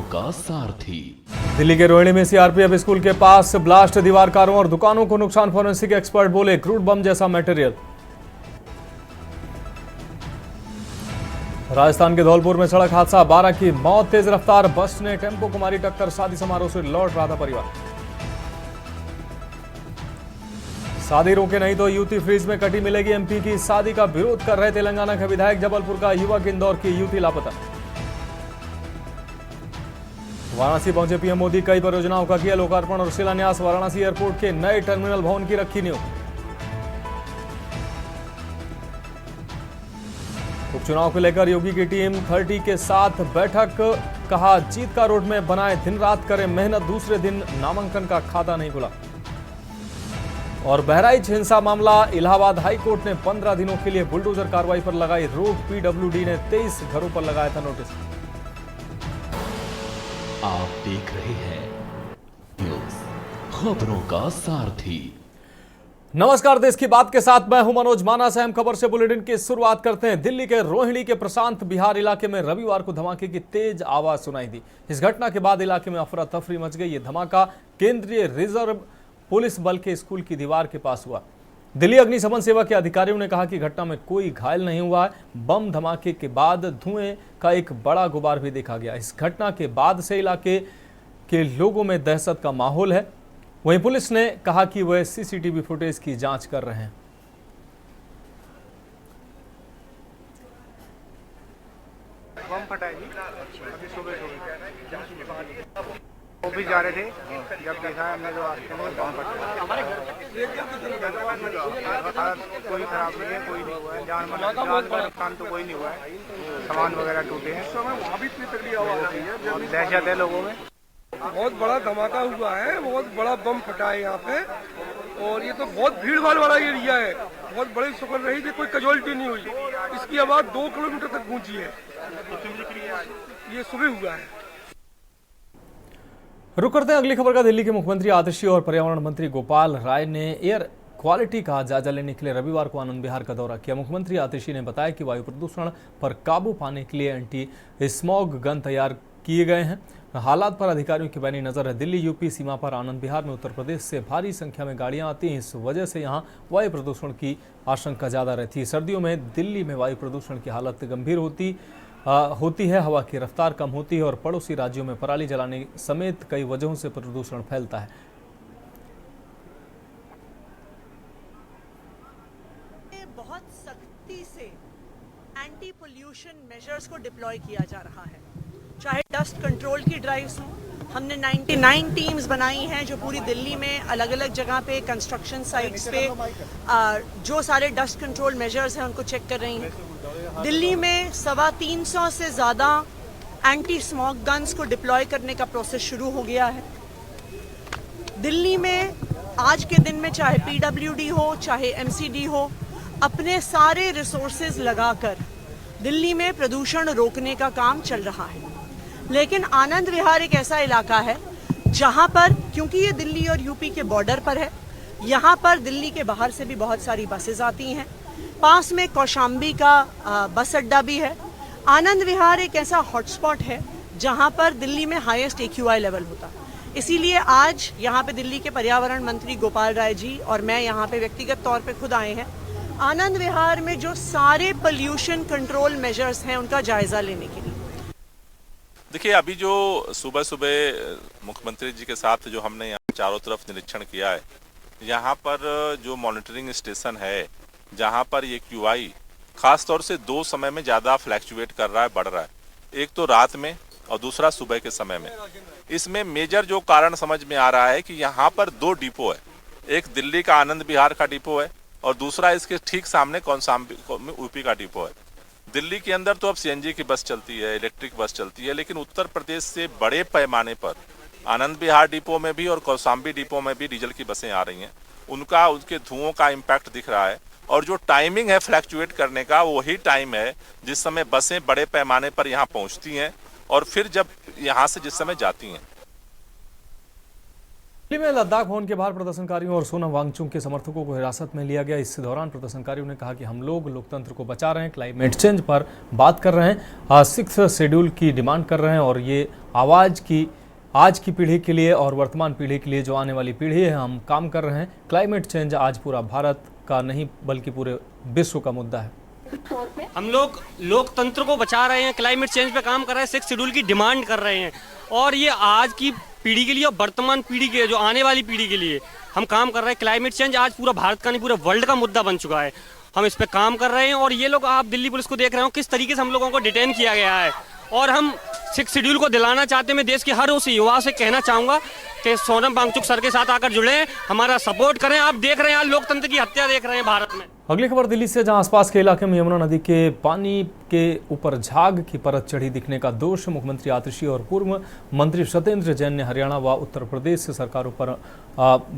का सारथी। दिल्ली के रोहिणी में सीआरपीएफ स्कूल के पास ब्लास्ट, दीवारकारों और दुकानों को नुकसान। फोरेंसिक एक्सपर्ट बोले क्रूड बम जैसा मटेरियल। राजस्थान के धौलपुर में सड़क हादसा, 12 की मौत। तेज रफ्तार बस ने टेम्पो को मारी टक्कर। शादी समारोह से लौट रहा था परिवार। शादी रोके नहीं तो युवती फ्रीज में कटी मिलेगी। एमपी की शादी का विरोध कर रहे तेलंगाना के विधायक। जबलपुर का युवक, इंदौर की युवती लापता। वाराणसी पहुंचे पीएम मोदी, कई परियोजनाओं का किया लोकार्पण और शिलान्यास। वाराणसी एयरपोर्ट के नए टर्मिनल भवन की रखी नींव। उपचुनाव को लेकर योगी की टीम 30 के साथ बैठक। कहा जीत का रोड में बनाए, दिन रात करें मेहनत। दूसरे दिन नामांकन का खाता नहीं खुला। और बहराइच हिंसा मामला, इलाहाबाद हाई कोर्ट ने 15 दिनों के लिए बुलडोजर कार्रवाई पर लगाई रोक। पीडब्ल्यूडी ने 23 घरों पर लगाया था नोटिस। आप देख रहे हैं न्यूज़, खबरों का सारथी। नमस्कार, देश की बात के साथ मैं हूं मनोज माना। अहम खबर से बुलेटिन की शुरुआत करते हैं। दिल्ली के रोहिणी के प्रशांत बिहार इलाके में रविवार को धमाके की तेज आवाज सुनाई दी। इस घटना के बाद इलाके में अफरा तफरी मच गई। यह धमाका केंद्रीय रिजर्व पुलिस बल के स्कूल की दीवार के पास हुआ। दिल्ली अग्निशमन सेवा के अधिकारियों ने कहा कि घटना में कोई घायल नहीं हुआ है। बम धमाके के बाद धुएं का एक बड़ा गुबार भी देखा गया। इस घटना के बाद से इलाके के लोगों में दहशत का माहौल है। वहीं पुलिस ने कहा कि वह सीसीटीवी फुटेज की जांच कर रहे हैं। बम फटा है जी, अभी सुबह वो भी जा रहे थे, जब देखा हमने जो रास्ते में बम फटा। कोई खराब नहीं है, कोई नहीं हुआ है, जान का नुकसान तो कोई नहीं हुआ है। सामान वगैरह टूटे हैं। वहाँ भी इतनी तगड़ी आवाज आ रही है, दहशत है लोगों में। बहुत बड़ा धमाका हुआ है, बहुत बड़ा बम फटा है यहाँ पे। और ये तो बहुत भीड़ भाड़ वाला एरिया है। बहुत बड़ी सुखन रही थी, कोई कैजुअलिटी नहीं हुई। इसकी आवाज 2 किलोमीटर तक गूंजी है। ये सुबह हुआ है। रुक करते हैं अगली खबर का। दिल्ली के मुख्यमंत्री आतिशी और पर्यावरण मंत्री गोपाल राय ने एयर क्वालिटी का जायजा लेने के लिए रविवार को आनंद विहार का दौरा किया। मुख्यमंत्री आतिशी ने बताया कि वायु प्रदूषण पर काबू पाने के लिए एंटी स्मॉग गन तैयार किए गए हैं। हालात पर अधिकारियों की पैनी नजर है। दिल्ली यूपी सीमा पर आनंद विहार में उत्तर प्रदेश से भारी संख्या में गाड़ियां आती हैं। इस वजह से यहां वायु प्रदूषण की आशंका ज्यादा रहती है। सर्दियों में दिल्ली में वायु प्रदूषण की हालत गंभीर होती है। हवा की रफ्तार कम होती है और पड़ोसी राज्यों में पराली जलाने समेत कई वजहों से प्रदूषण फैलता है। बहुत सख्ती से एंटी पोल्यूशन मेजर्स को डिप्लॉय किया जा रहा है। चाहे डस्ट कंट्रोल की ड्राइव्स हों, हमने 99 टीम्स बनाई हैं जो पूरी दिल्ली में अलग अलग जगह पे कंस्ट्रक्शन साइट्स पे जो सारे डस्ट कंट्रोल मेजर्स हैं उनको चेक कर रही हैं। दिल्ली में 350 से ज़्यादा एंटी स्मॉग गन्स को डिप्लॉय करने का प्रोसेस शुरू हो गया है। दिल्ली में आज के दिन में चाहे पीडब्ल्यूडी हो चाहे एमसीडी हो, अपने सारे रिसोर्सेज लगाकर दिल्ली में प्रदूषण रोकने का काम चल रहा है। लेकिन आनंद विहार एक ऐसा इलाका है जहां पर, क्योंकि ये दिल्ली और यूपी के बॉर्डर पर है, यहाँ पर दिल्ली के बाहर से भी बहुत सारी बसेज आती हैं। पास में कौशाम्बी का बस अड्डा भी है। आनंद विहार एक ऐसा हॉटस्पॉट है जहां पर दिल्ली में हाईएस्ट AQI लेवल होता है। इसीलिए आज यहाँ पे दिल्ली के पर्यावरण मंत्री गोपाल राय जी और मैं यहाँ पे व्यक्तिगत तौर पे खुद आए हैं आनंद विहार में जो सारे पोल्यूशन कंट्रोल मेजर्स हैं उनका जायजा लेने के लिए। देखिए, अभी जो सुबह सुबह मुख्यमंत्री जी के साथ जो हमने यहाँ चारों तरफ निरीक्षण किया है, यहाँ पर जो मॉनिटरिंग स्टेशन है जहाँ पर ये QI खास तौर से 2 समय में ज़्यादा फ्लैक्चुएट कर रहा है, बढ़ रहा है। एक तो रात में और दूसरा सुबह के समय में। इसमें मेजर जो कारण समझ में आ रहा है कि यहाँ पर 2 डिपो है। एक दिल्ली का आनंद विहार का डिपो है और दूसरा इसके ठीक सामने कौशाम्बी में यूपी का डिपो है। दिल्ली के अंदर तो अब CNG की बस चलती है, इलेक्ट्रिक बस चलती है, लेकिन उत्तर प्रदेश से बड़े पैमाने पर आनंद विहार डिपो में भी और कौशाम्बी डिपो में भी डीजल की बसें आ रही हैं। उनके धुओं का इम्पैक्ट दिख रहा है और जो टाइमिंग है फ्लैक्चुएट करने का, वही टाइम है जिस समय बसें बड़े पैमाने पर यहाँ पहुँचती हैं और फिर जब यहाँ से जिस समय जाती हैं। दिल्ली में लद्दाख भवन के बाहर प्रदर्शनकारियों और सोनम वांगचुक के समर्थकों को हिरासत में लिया गया। इस दौरान प्रदर्शनकारियों ने कहा कि हम लोग लोकतंत्र को बचा रहे हैं, क्लाइमेट चेंज पर बात कर रहे हैं, 6th शेड्यूल की डिमांड कर रहे हैं और ये आज की पीढ़ी के लिए और वर्तमान पीढ़ी के लिए जो आने वाली पीढ़ी है हम काम कर रहे हैं। क्लाइमेट चेंज आज पूरा भारत का नहीं बल्कि पूरे विश्व का मुद्दा है। हम लोग लोकतंत्र को बचा रहे हैं, क्लाइमेट चेंज पे काम कर रहे हैं, 6th शेड्यूल की डिमांड कर रहे हैं और ये आज की पीढ़ी के लिए और वर्तमान पीढ़ी के जो आने वाली पीढ़ी के लिए हम काम कर रहे हैं। क्लाइमेट चेंज आज पूरा भारत का नहीं पूरे वर्ल्ड का मुद्दा बन चुका है। हम इस पे काम कर रहे हैं और ये लोग आप दिल्ली पुलिस को देख रहे हो किस तरीके से हम लोगों को डिटेन किया गया है और हम 6th शेड्यूल को दिलाना चाहते हैं। मैं देश के हर उस युवा से कहना चाहूँगा कि सोनम वांगचुक सर के साथ आकर जुड़े, हमारा सपोर्ट करें। आप देख रहे हैं आज लोकतंत्र की हत्या देख रहे हैं भारत में। अगली खबर दिल्ली से, जहां आसपास के इलाके में यमुना नदी के पानी के ऊपर झाग की परत चढ़ी दिखने का दोष मुख्यमंत्री आतिशी और पूर्व मंत्री सत्येंद्र जैन ने हरियाणा व उत्तर प्रदेश सरकारों पर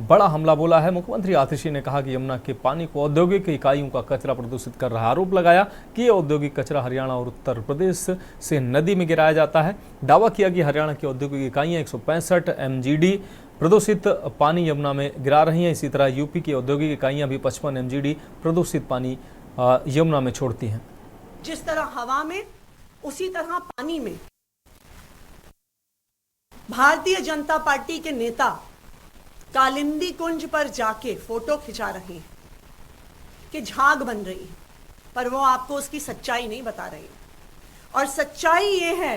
बड़ा हमला बोला है। मुख्यमंत्री आतिशी ने कहा कि यमुना के पानी को औद्योगिक इकाइयों का कचरा प्रदूषित कर रहा, आरोप लगाया कि यह औद्योगिक कचरा हरियाणा और उत्तर प्रदेश से नदी में गिराया जाता है। दावा किया कि हरियाणा की औद्योगिक इकाइयां 165 MGD प्रदूषित पानी यमुना में गिरा रही हैं। इसी तरह यूपी की औद्योगिक इकाइयां भी 55 MGD प्रदूषित पानी यमुना में छोड़ती हैं। जिस तरह हवा में उसी तरह पानी में भारतीय जनता पार्टी के नेता कालिंदी कुंज पर जाके फोटो खिंचा रहे हैं कि झाग बन रही है, पर वो आपको उसकी सच्चाई नहीं बता रही। और सच्चाई ये है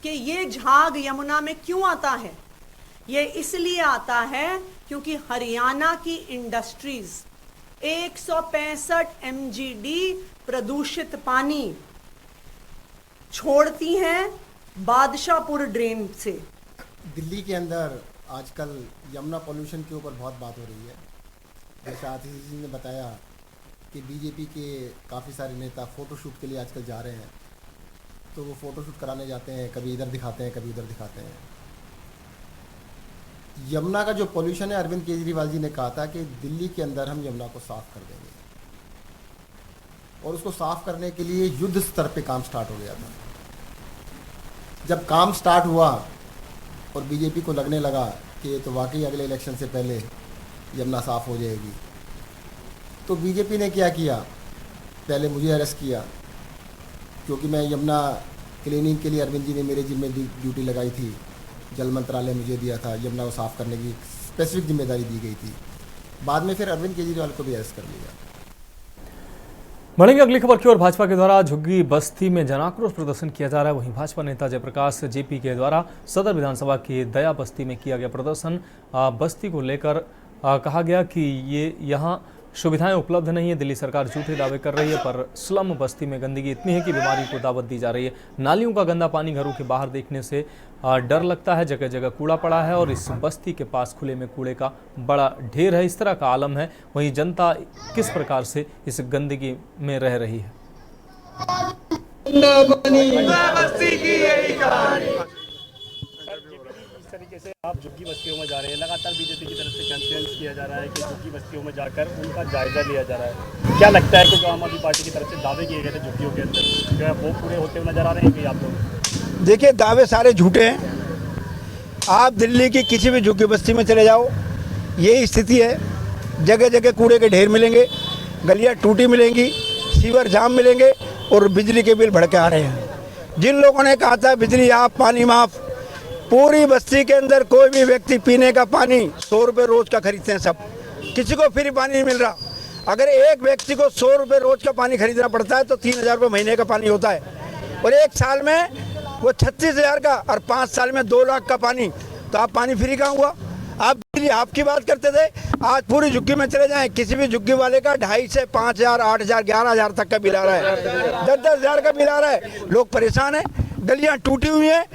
कि ये झाग यमुना में क्यों आता है। ये इसलिए आता है क्योंकि हरियाणा की इंडस्ट्रीज 165 MGD प्रदूषित पानी छोड़ती हैं बादशाहपुर ड्रेन से। दिल्ली के अंदर आजकल यमुना पॉल्यूशन के ऊपर बहुत बात हो रही है। जैसे आतिशी जी ने बताया कि बीजेपी के काफ़ी सारे नेता फ़ोटोशूट के लिए आजकल जा रहे हैं, तो वो फ़ोटोशूट कराने जाते हैं, कभी इधर दिखाते हैं कभी उधर दिखाते हैं। यमुना का जो पॉल्यूशन है, अरविंद केजरीवाल जी ने कहा था कि दिल्ली के अंदर हम यमुना को साफ़ कर देंगे और उसको साफ़ करने के लिए युद्ध स्तर पे काम स्टार्ट हो गया था। जब काम स्टार्ट हुआ और बीजेपी को लगने लगा कि ये तो वाकई अगले इलेक्शन से पहले यमुना साफ़ हो जाएगी, तो बीजेपी ने क्या किया, पहले मुझे अरेस्ट किया क्योंकि मैं यमुना क्लीनिंग के लिए अरविंद जी ने मेरे जिम्मे ड्यूटी लगाई थी। जल मंत्रालय मुझे दिया था, यमुना को साफ़ करने की स्पेसिफिक जिम्मेदारी दी गई थी। बाद में फिर अरविंद केजरीवाल को भी अरेस्ट कर लिया। बढ़ेंगे अगली खबर की ओर। भाजपा के द्वारा झुग्गी बस्ती में जनाक्रोश प्रदर्शन किया जा रहा है। वहीं भाजपा नेता जयप्रकाश JP के द्वारा सदर विधानसभा की दया बस्ती में किया गया प्रदर्शन। बस्ती को लेकर कहा गया कि ये यहाँ सुविधाएं उपलब्ध नहीं है। दिल्ली सरकार झूठे दावे कर रही है, पर स्लम बस्ती में गंदगी इतनी है कि बीमारी को दावत दी जा रही है। नालियों का गंदा पानी घरों के बाहर देखने से डर लगता है। जगह जगह कूड़ा पड़ा है और इस बस्ती के पास खुले में कूड़े का बड़ा ढेर है। इस तरह का आलम है। वहीं जनता किस प्रकार से इस गंदगी में रह रही है। तरीके से आप झुग्गी बस्तियों में जा रहे हैं, लगातार बीजेपी की तरफ से कैंपेन किया जा रहा है कि झुग्गी बस्तियों में जाकर उनका जायजा लिया जा रहा है। क्या लगता है कि आम आदमी पार्टी की तरफ से दावे किए गए थे झुग्गियों के अंदर, क्या वो पूरे होते हुए नजर आ रहे हैं कि आप लोग? देखिए, दावे सारे झूठे हैं। आप दिल्ली की किसी भी झुग्गी बस्ती में चले जाओ, यही स्थिति है। जगह जगह कूड़े के ढेर मिलेंगे, गलियाँ टूटी मिलेंगी, सीवर जाम मिलेंगे और बिजली के बिल भड़के आ रहे हैं। जिन लोगों ने कहा था बिजली आप पानी माफ, पूरी बस्ती के अंदर कोई भी व्यक्ति पीने का पानी 100 रुपये रोज का खरीदते हैं सब, किसी को फ्री पानी नहीं मिल रहा। अगर एक व्यक्ति को 100 रुपये रोज का पानी खरीदना पड़ता है तो 3000 रुपये महीने का पानी होता है और एक साल में वो 36,000 का और 5 साल में 2 लाख का पानी, तो आप पानी फ्री कहाँ हुआ? आप आपकी बात करते थे, आज पूरी झुग्गी में चले जाएं, किसी भी झुग्गी वाले का 2,500 से 5,000, 8,000, 11,000 तक का बिल आ रहा है, 10,000 का बिल आ रहा है। लोग परेशान हैं, गलियाँ टूटी हुई हैं।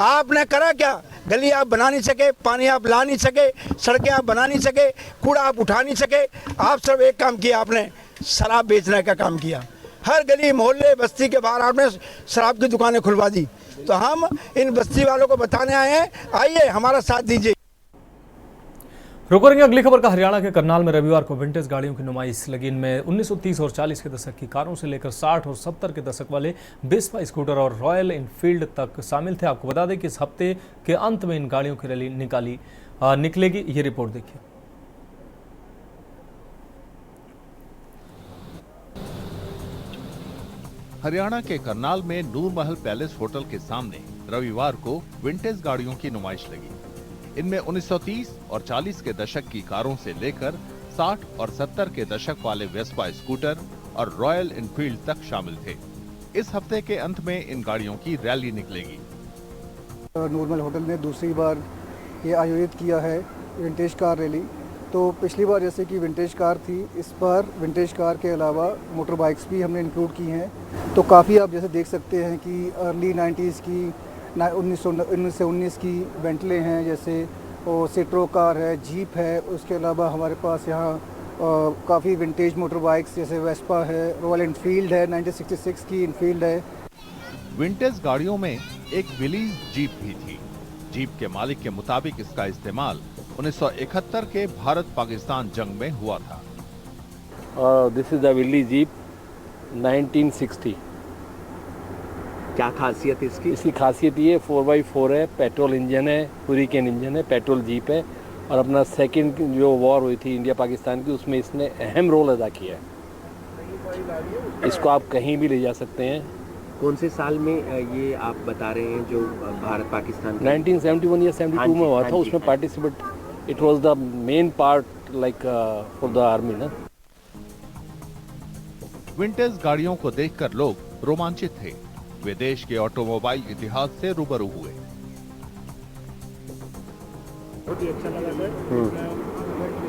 आपने करा क्या? गली आप बना नहीं सके, पानी आप ला नहीं सके, सड़कें आप बना नहीं सके, कूड़ा आप उठा नहीं सके। आप सब एक काम किया, आपने शराब बेचने का काम किया। हर गली मोहल्ले बस्ती के बाहर आपने शराब की दुकानें खुलवा दी। तो हम इन बस्ती वालों को बताने आए हैं, आइए हमारा साथ दीजिए। रुक करेंगे अगली खबर का। हरियाणा के करनाल में रविवार को विंटेज गाड़ियों की नुमाइश लगी। इनमें 1930 और 40 के दशक की कारों से लेकर 60 और 70 के दशक वाले वेस्पा स्कूटर और रॉयल एनफील्ड तक शामिल थे। आपको बता दें कि इस हफ्ते के अंत में इन गाड़ियों की रैली निकलेगी। ये रिपोर्ट देखिए। हरियाणा के करनाल में नूरमहल पैलेस होटल के सामने रविवार को विंटेज गाड़ियों की नुमाइश लगी। इनमें 1930 और 40 के दशक की कारों से लेकर 60 और 70 के दशक वाले वेस्पा स्कूटर और रॉयल एनफील्ड तक शामिल थे। इस हफ्ते के अंत में इन गाड़ियों की रैली निकलेगी। नूरमहल होटल ने दूसरी बार ये आयोजित किया है विंटेज कार रैली। तो पिछली बार जैसे कि विंटेज कार थी, इस बार विंटेज कार के अलावा मोटर बाइक्स भी हमने इंक्लूड की हैं। तो काफ़ी आप जैसे देख सकते हैं कि अर्ली 90s की 1919 की बेंटले हैं, जैसे वो सिट्रो कार है, जीप है। उसके अलावा हमारे पास यहाँ काफ़ी विंटेज मोटर बाइक्स जैसे वेस्पा है, रॉयल एनफील्ड है, 1966 की एनफील्ड है। विंटेज गाड़ियों में एक विलीज जीप भी थी। जीप के मालिक के मुताबिक इसका इस्तेमाल 1971 के भारत पाकिस्तान जंग में हुआ था। This is the Willys Jeep 1960। क्या खासियत इसकी? इसकी खासियत ये 4x4 है, पेट्रोल इंजन है, हुरिकेन इंजन है, पेट्रोल जीप है और अपना सेकंड जो वॉर हुई थी इंडिया पाकिस्तान की, उसमें इसने अहम रोल अदा किया है। इसको आप कहीं भी ले जा सकते हैं। कौन से साल में ये आप बता रहे हैं जो भारत पाकिस्तान 1971 या 72 में हुआ था, उसमें participate it was the main part like for the army ना। विंटेज गाड़ियों को देखकर लोग रोमांचित थे। वे देश के ऑटोमोबाइल इतिहास से रूबरू हुए। बहुत ही अच्छा लगा सर।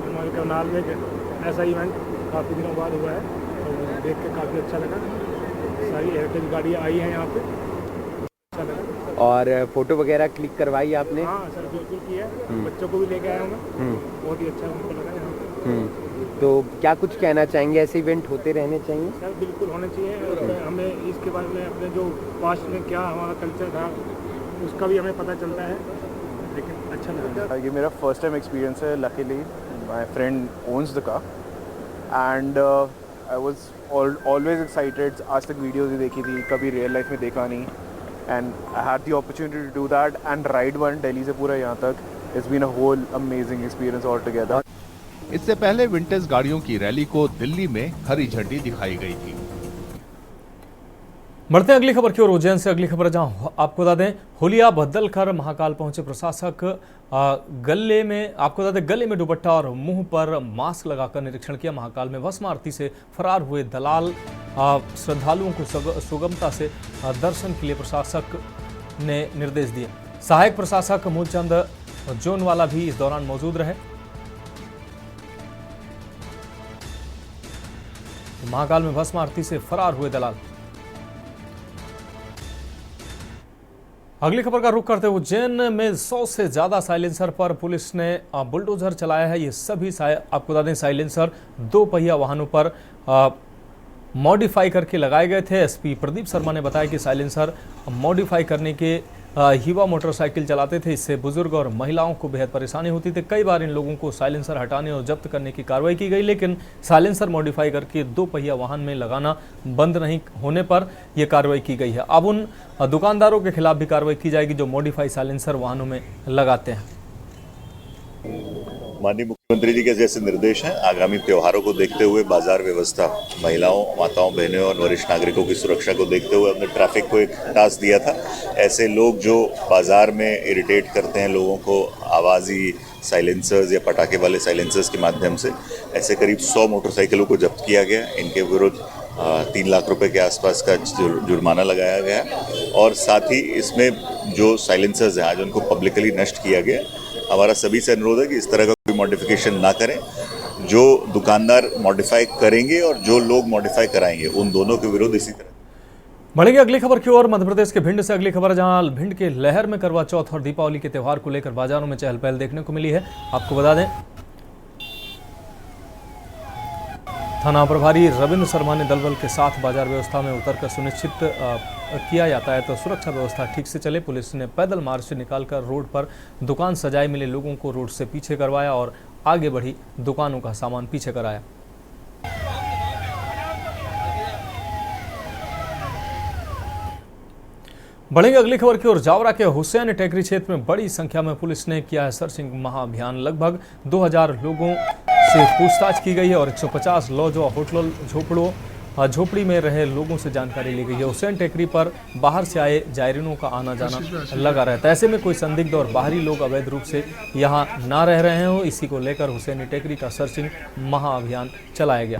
हमारे करनाल में ऐसा इवेंट काफ़ी दिनों बाद हुआ है, तो देख के काफ़ी अच्छा लगा। सारी हेरिटेज गाड़ियाँ आई हैं यहाँ पे, अच्छा लगा। और फोटो वगैरह क्लिक करवाई आपने? हाँ सर, बिल्कुल की है। बच्चों को भी लेके आया हूँ मैं। बहुत ही अच्छा उनको लगा यहाँ पे। तो क्या कुछ कहना चाहेंगे? ऐसे इवेंट होते रहने चाहिए? सर बिल्कुल होने चाहिए। और हमें इसके बारे में अपने जो पास्ट में क्या हमारा कल्चर था उसका भी हमें पता चलता है, लेकिन अच्छा लगा। ये मेरा फर्स्ट टाइम एक्सपीरियंस है। Luckily my friend owns the car and I was always excited. आज तक वीडियोज़ ही देखी थी, कभी रियल लाइफ में देखा नहीं। And I had the opportunity to do that and ride one Delhi से पूरा यहाँ तक। It's been a whole amazing experience all together. इससे पहले विंटेज गाड़ियों की रैली को दिल्ली में हरी झंडी दिखाई गई थी। बढ़ते हैं अगली खबर की ओर। उज्जैन से अगली खबर, जहां आपको बता दें होलिया बदल कर महाकाल पहुंचे प्रशासक गले में दुपट्टा और मुंह पर मास्क लगाकर निरीक्षण किया। महाकाल में भस्म आरती से फरार हुए दलाल श्रद्धालुओं को सुगमता से दर्शन के लिए प्रशासक ने निर्देश दिए। सहायक प्रशासक मूलचंद जोनवाला भी इस दौरान मौजूद रहे। महाकाल में भस्म आरती से फरार हुए दलाल। अगली खबर का रुख करते हुए उज्जैन में 100 से ज्यादा साइलेंसर पर पुलिस ने बुलडोजर चलाया है। ये सभी आपको बता दें साइलेंसर 2 पहिया वाहनों पर मॉडिफाई करके लगाए गए थे। एसपी प्रदीप शर्मा ने बताया कि साइलेंसर मॉडिफाई करने के युवा मोटरसाइकिल चलाते थे। इससे बुजुर्ग और महिलाओं को बेहद परेशानी होती थी। कई बार इन लोगों को साइलेंसर हटाने और जब्त करने की कार्रवाई की गई, लेकिन साइलेंसर मॉडिफाई करके 2 पहिया वाहन में लगाना बंद नहीं होने पर यह कार्रवाई की गई है। अब उन दुकानदारों के खिलाफ भी कार्रवाई की जाएगी जो मॉडिफाई साइलेंसर वाहनों में लगाते हैं। माननीय मुख्यमंत्री जी के जैसे निर्देश हैं, आगामी त्योहारों को देखते हुए बाजार व्यवस्था, महिलाओं, माताओं, बहनों और वरिष्ठ नागरिकों की सुरक्षा को देखते हुए हमने ट्रैफिक को एक टास्क दिया था। ऐसे लोग जो बाजार में इरिटेट करते हैं लोगों को आवाज़ी साइलेंसर्स या पटाखे वाले साइलेंसर्स के माध्यम से, ऐसे करीब 100 मोटरसाइकिलों को जब्त किया गया। इनके विरुद्ध 3 लाख रुपए के आसपास का जुर्माना लगाया गया और साथ ही इसमें जो साइलेंसर्स हैं आज उनको पब्लिकली नष्ट किया गया। हमारा सभी से अनुरोध है कि इस तरह का कोई मॉडिफिकेशन ना करें। जो दुकानदार मॉडिफाई करेंगे और जो लोग मॉडिफाई कराएंगे उन दोनों के विरुद्ध इसी तरह। बढ़ेंगे अगली खबर की ओर। मध्य प्रदेश के भिंड से अगली खबर, जहां भिंड के लहर में करवा चौथ और दीपावली के त्यौहार को लेकर बाजारों में चहल पहल देखने को मिली है। आपको बता दें थाना प्रभारी रविंद्र शर्मा ने दलबल के साथ बाजार व्यवस्था में उतरकर सुनिश्चित किया जाता है तो सुरक्षा व्यवस्था ठीक से चले। पुलिस ने पैदल मार्च निकालकर रोड पर दुकान सजाए मिले लोगों को रोड से पीछे करवाया और आगे बढ़ी, दुकानों का सामान पीछे कराया। बढ़ेंगे अगली खबर की ओर। जावरा के हुसैन टेकरी क्षेत्र में बड़ी संख्या में पुलिस ने किया है सर्चिंग महाअभियान। लगभग 2000 लोगों से पूछताछ की गई है और 150 लॉज और होटलों झोपड़ी में रहे लोगों से जानकारी ली गई है। हुसैन टेकरी पर बाहर से आए जायरीनों का आना जाना लगा रहता है। ऐसे में कोई संदिग्ध और बाहरी लोग अवैध रूप से यहाँ ना रह रहे हो, इसी को लेकर हुसैन टेकरी का सर्चिंग महाअभियान चलाया गया।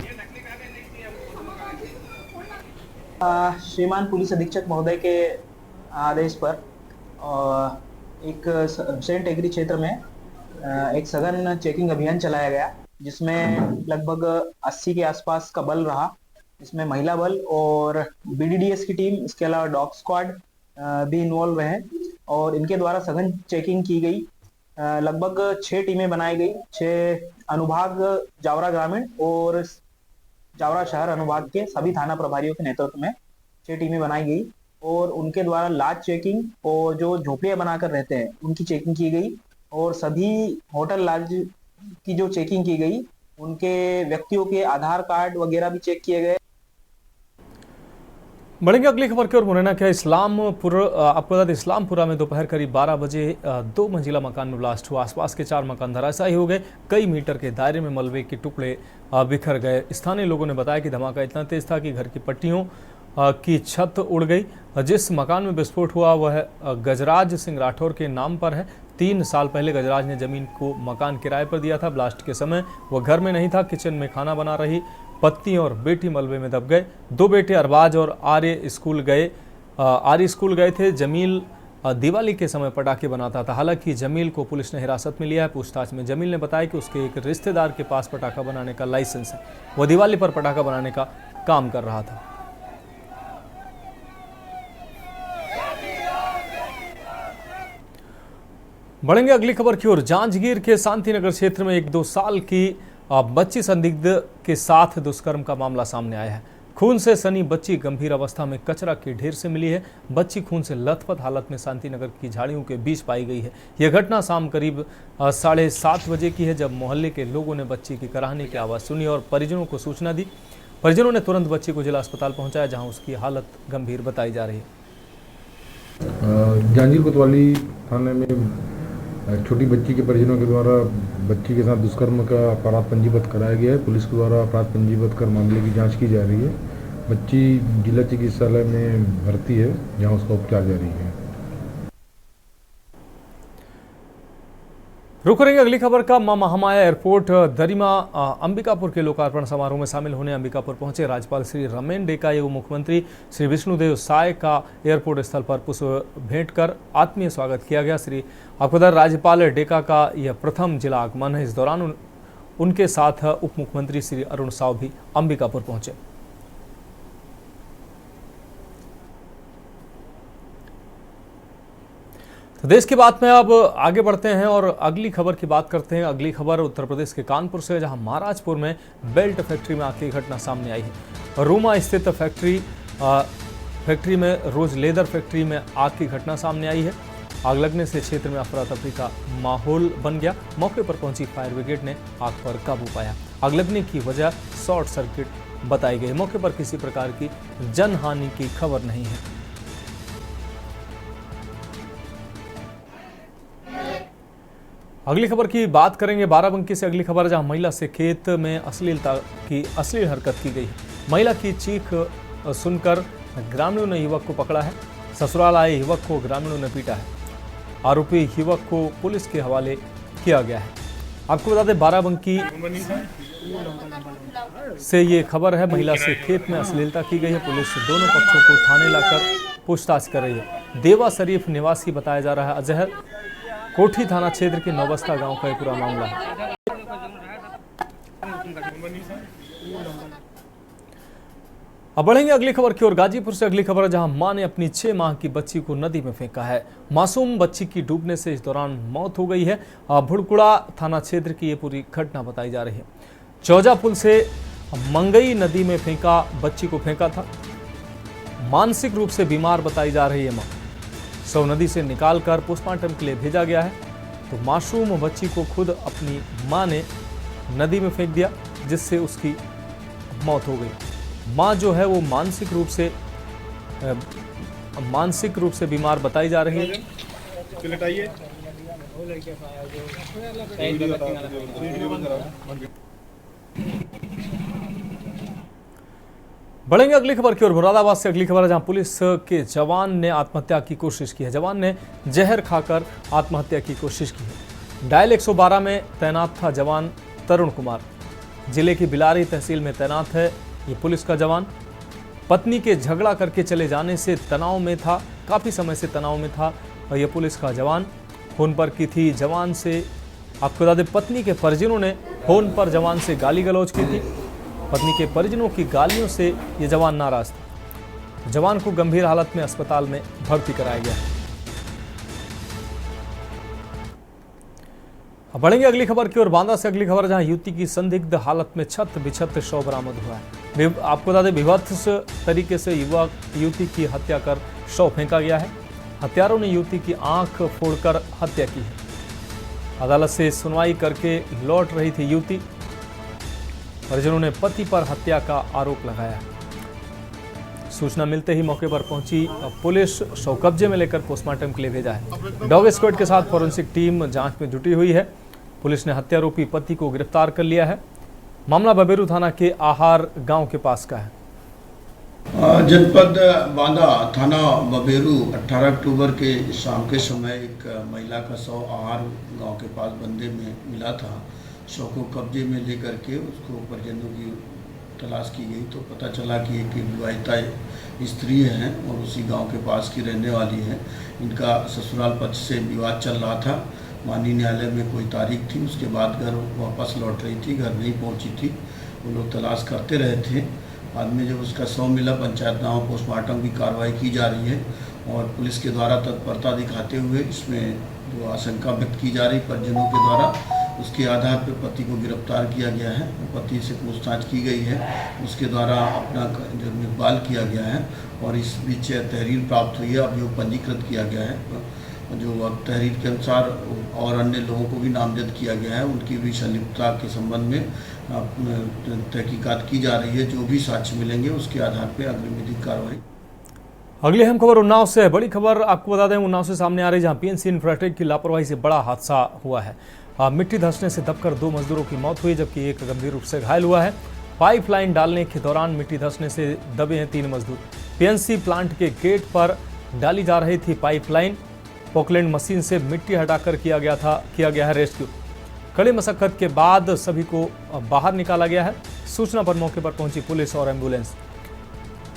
श्रीमान पुलिस अधीक्षक महोदय के आदेश पर एक हुसैन टेकरी क्षेत्र में एक सघन चेकिंग अभियान चलाया गया, जिसमें लगभग 80 के आसपास का बल रहा। इसमें महिला बल और बीडीडीएस की टीम, इसके अलावा डॉग स्क्वाड भी इन्वॉल्व है और इनके द्वारा सघन चेकिंग की गई। लगभग 6 टीमें बनाई गई। 6 अनुभाग जावरा ग्रामीण और जावरा शहर अनुभाग के सभी थाना प्रभारियों के नेतृत्व में 6 टीमें बनाई गई और उनके द्वारा लाज चेकिंग और जो झोपड़ियां बनाकर रहते हैं उनकी चेकिंग की गई और सभी होटल लाज की जो चेकिंग की गई, उनके व्यक्तियों के आधार कार्ड वगैरह भी चेक किए गए। बढ़ेंगे अगली खबर की ओर। मुरैना के आपको बता दें इस्लामपुरा में दोपहर करीब 12 बजे 2 मंजिला मकान में ब्लास्ट हुआ। आसपास के 4 मकान धराशायी हो गए। कई मीटर के दायरे में मलबे के टुकड़े बिखर गए। स्थानीय लोगों ने बताया कि धमाका इतना तेज था कि घर की पट्टियों की छत उड़ गई। जिस मकान में विस्फोट हुआ वह गजराज सिंह राठौर के नाम पर है। 3 साल पहले गजराज ने जमीन को मकान किराए पर दिया था। ब्लास्ट के समय वह घर में नहीं था। किचन में खाना बना रही पत्नी और बेटी मलबे में दब गए। 2 बेटे अरबाज और आर्य स्कूल गए थे। जमील दिवाली के समय पटाखे बनाता था। हालांकि जमील को पुलिस ने हिरासत में लिया है। पूछताछ में जमील ने बताया कि उसके एक रिश्तेदार के पास पटाखा बनाने का लाइसेंस है। वह दिवाली पर पटाखा बनाने का काम कर रहा था। बढ़ेंगे अगली खबर की ओर। जांजगीर के शांतिनगर क्षेत्र में एक 2 साल की बच्ची संदिग्ध के साथ दुष्कर्म का मामला सामने आया है। खून से सनी बच्ची गंभीर अवस्था में कचरा के ढेर से मिली है। बच्ची खून से लथपथ हालत में शांतिनगर की झाड़ियों के बीच पाई गई है। यह घटना शाम करीब 7:30 बजे की है, जब मोहल्ले के लोगों ने बच्ची की कराहने की आवाज़ सुनी और परिजनों को सूचना दी। परिजनों ने तुरंत बच्ची को जिला अस्पताल पहुंचाया, जहां उसकी हालत गंभीर बताई जा रही है। जांजगीर कोतवाली थाने में छोटी बच्ची के परिजनों के द्वारा बच्ची के साथ दुष्कर्म का अपराध पंजीबद्ध कराया गया है। पुलिस के द्वारा अपराध पंजीबद्ध कर मामले की जांच की जा रही है। बच्ची जिला चिकित्सालय में भर्ती है, जहां उसका उपचार जारी है। रुक करेंगे अगली खबर का। मां महामाया एयरपोर्ट दरिमा अंबिकापुर के लोकार्पण समारोह में शामिल होने अंबिकापुर पहुंचे राज्यपाल श्री रमेन डेका एवं मुख्यमंत्री श्री विष्णुदेव साय का एयरपोर्ट स्थल पर पुष्प भेंट कर आत्मीय स्वागत किया गया। श्री आपको राज्यपाल डेका का यह प्रथम जिला आगमन है। इस दौरान उनके साथ उप मुख्यमंत्री श्री अरुण साव भी अंबिकापुर पहुंचे। तो देश की बात में अब आगे बढ़ते हैं और अगली खबर की बात करते हैं। अगली खबर उत्तर प्रदेश के कानपुर से, जहां महाराजपुर में बेल्ट फैक्ट्री में आग की घटना सामने आई है। रूमा स्थित फैक्ट्री में रोज लेदर फैक्ट्री में आग की घटना सामने आई है। आग लगने से क्षेत्र में अफरा तफरी का माहौल बन गया। मौके पर पहुंची फायर ब्रिगेड ने आग पर काबू पाया। आग लगने की वजह शॉर्ट सर्किट बताई गई। मौके पर किसी प्रकार की जनहानि की खबर नहीं है। अगली खबर की बात करेंगे बाराबंकी से। अगली खबर जहां महिला से खेत में अश्लील हरकत की गई है। महिला की चीख सुनकर ग्रामीणों ने युवक को पकड़ा है। ससुराल आए युवक को ग्रामीणों ने पीटा है। आरोपी युवक को पुलिस के हवाले किया गया है। आपको बता दें बाराबंकी से ये खबर है। महिला से खेत में अश्लीलता की गई है। पुलिस दोनों पक्षों को थाने लाकर पूछताछ कर रही है। देवा शरीफ निवासी बताया जा रहा है अजहर। कोठी थाना क्षेत्र के नौबस्ता गांव का पूरा मामला है। अब बढ़ेंगे अगली खबर की ओर। गाजीपुर से अगली खबर है, जहां मां ने अपनी 6 माह की बच्ची को नदी में फेंका है। मासूम बच्ची की डूबने से इस दौरान मौत हो गई है। भुड़कुड़ा थाना क्षेत्र की यह पूरी घटना बताई जा रही है। चौजा पुल से मंगई नदी में बच्ची को फेंका था। मानसिक रूप से बीमार बताई जा रही है मां। सौ नदी से निकालकर पोस्टमार्टम के लिए भेजा गया है। तो मासूम बच्ची को खुद अपनी मां ने नदी में फेंक दिया, जिससे उसकी मौत हो गई। मां जो है वो मानसिक रूप से बीमार बताई जा रही है। बढ़ेंगे अगली खबर की ओर। मुरादाबाद से अगली खबर है, जहां पुलिस के जवान ने आत्महत्या की कोशिश की है। जवान ने जहर खाकर आत्महत्या की कोशिश की है। डायल 112 में तैनात था जवान तरुण कुमार। जिले की बिलारी तहसील में तैनात है ये पुलिस का जवान। पत्नी के झगड़ा करके चले जाने से तनाव में था, काफी समय से तनाव में था और यह पुलिस का जवान। फोन पर की थी जवान से, आपको बता दें पत्नी के परिजनों ने फोन पर जवान से गाली गलौज की थी। पत्नी के परिजनों की गालियों से ये जवान नाराज था। जवान को गंभीर हालत में अस्पताल में भर्ती कराया गया। अब बढ़ेंगे अगली खबर की ओर। बांदा से अगली खबर, जहां युवती की संदिग्ध हालत में छत बिछत शव बरामद हुआ है। आपको बता दें विभत्स तरीके से युवती की हत्या कर शव फेंका गया है। हत्यारों ने युवती की आंख फोड़कर हत्या की है। अदालत से सुनवाई करके लौट रही थी युवती। परिजनों ने पति पर हत्या का आरोप लगाया। सूचना मिलते ही मौके पर पहुंची पुलिस शव कब्जे में लेकर पोस्टमार्टम के लिए भेजा है। डॉग स्क्वाड के साथ फॉरेंसिक टीम जांच में जुटी हुई है। पुलिस ने हत्यारोपी पति को गिरफ्तार कर लिया है। मामला बबेरू थाना के आहार गांव के पास का है। जनपद बांदा थाना बबेरू 18 अक्टूबर के शाम के समय एक महिला का शव आहार गांव के पास बंदे में मिला था। शव को कब्जे में लेकर के उसको परिजनों की तलाश की गई तो पता चला कि एक विवाहिता स्त्री हैं और उसी गांव के पास की रहने वाली है। इनका ससुराल पक्ष से विवाद चल रहा था। माननीय न्यायालय में कोई तारीख थी, उसके बाद घर वापस लौट रही थी, घर नहीं पहुंची थी। वो लोग तलाश करते रहे थे। बाद में जब उसका शव मिला, पंचायत नामा पोस्टमार्टम की कार्रवाई की जा रही है और पुलिस के द्वारा तत्परता दिखाते हुए इसमें जो आशंका व्यक्त की जा रही परिजनों के द्वारा, उसके आधार पर पति को गिरफ्तार किया गया है। पति से पूछताछ की गई है, उसके द्वारा अपना जो इकबाल किया गया है और इस बीच तहरीर प्राप्त हुई है। अभियोग पंजीकृत किया गया है। जो तहरीर के अनुसार और अन्य लोगों को भी नामजद किया गया है। उनकी भी संलिप्तता के संबंध में तहकीकात की जा रही है। जो भी साक्ष्य मिलेंगे उसके आधार पर अग्रिम विधिक कार्रवाई। अगली अहम खबर उन्नाव से है। बड़ी खबर आपको बता दें उन्नाव से सामने आ रही, जहां पीएनसी इंफ्राटेक की लापरवाही से बड़ा हादसा हुआ है। मिट्टी धंसने से दबकर 2 मजदूरों की मौत हुई, जबकि एक गंभीर रूप से घायल हुआ है। पाइपलाइन डालने के दौरान मिट्टी धंसने से दबे हैं 3 मजदूर। पीएनसी प्लांट के गेट पर डाली जा रही थी पाइपलाइन। पोकलैंड मशीन से मिट्टी हटाकर किया गया है रेस्क्यू। कड़ी मशक्कत के बाद सभी को बाहर निकाला गया है। सूचना पर मौके पर पहुंची पुलिस और एम्बुलेंस।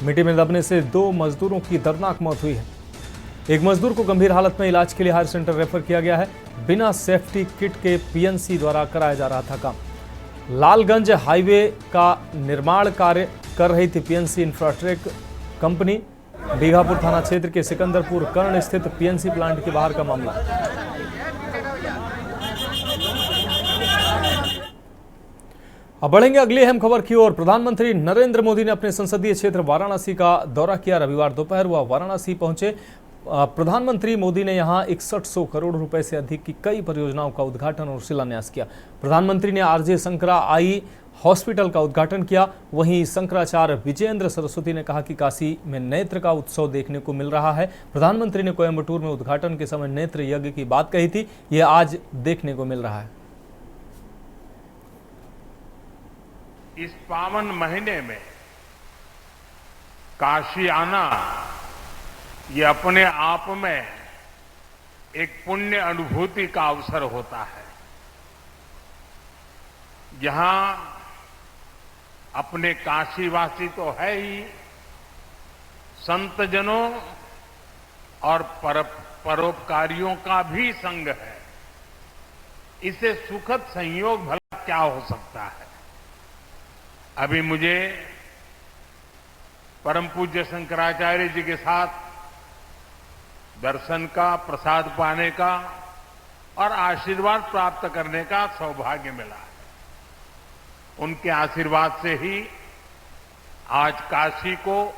मिट्टी में दबने से 2 मजदूरों की दर्दनाक मौत हुई है। एक मजदूर को गंभीर हालत में इलाज के लिए हायर सेंटर रेफर किया गया है। बिना सेफ्टी किट के पीएनसी द्वारा कराया जा रहा था काम। लालगंज हाईवे का निर्माण कार्य कर रही थी पीएनसी इंफ्राटेक कंपनी। बीघापुर थाना क्षेत्र के सिकंदरपुर कर्ण स्थित पीएनसी प्लांट के बाहर का मामला। अब बढ़ेंगे अगली अहम खबर की ओर। प्रधानमंत्री नरेंद्र मोदी ने अपने संसदीय क्षेत्र वाराणसी का दौरा किया। रविवार दोपहर वह वाराणसी पहुंचे। प्रधानमंत्री मोदी ने यहां 6100 करोड़ रुपए से अधिक की कई परियोजनाओं का उद्घाटन और शिलान्यास किया। प्रधानमंत्री ने आरजे शंकरा आई हॉस्पिटल का उद्घाटन किया। वहीं शंकराचार्य विजयेंद्र सरस्वती ने कहा कि काशी में नेत्र का उत्सव देखने को मिल रहा है। प्रधानमंत्री ने कोयंबटूर में उद्घाटन के समय नेत्र यज्ञ की बात कही थी, यह आज देखने को मिल रहा है। इस पावन महीने में काशी आना ये अपने आप में एक पुण्य अनुभूति का अवसर होता है। यहां अपने काशीवासी तो है ही, संतजनों और परोपकारियों का भी संग है। इसे सुखद संयोग भला क्या हो सकता है। अभी मुझे परम पूज्य शंकराचार्य जी के साथ दर्शन का, प्रसाद पाने का और आशीर्वाद प्राप्त करने का सौभाग्य मिला है। उनके आशीर्वाद से ही आज काशी को,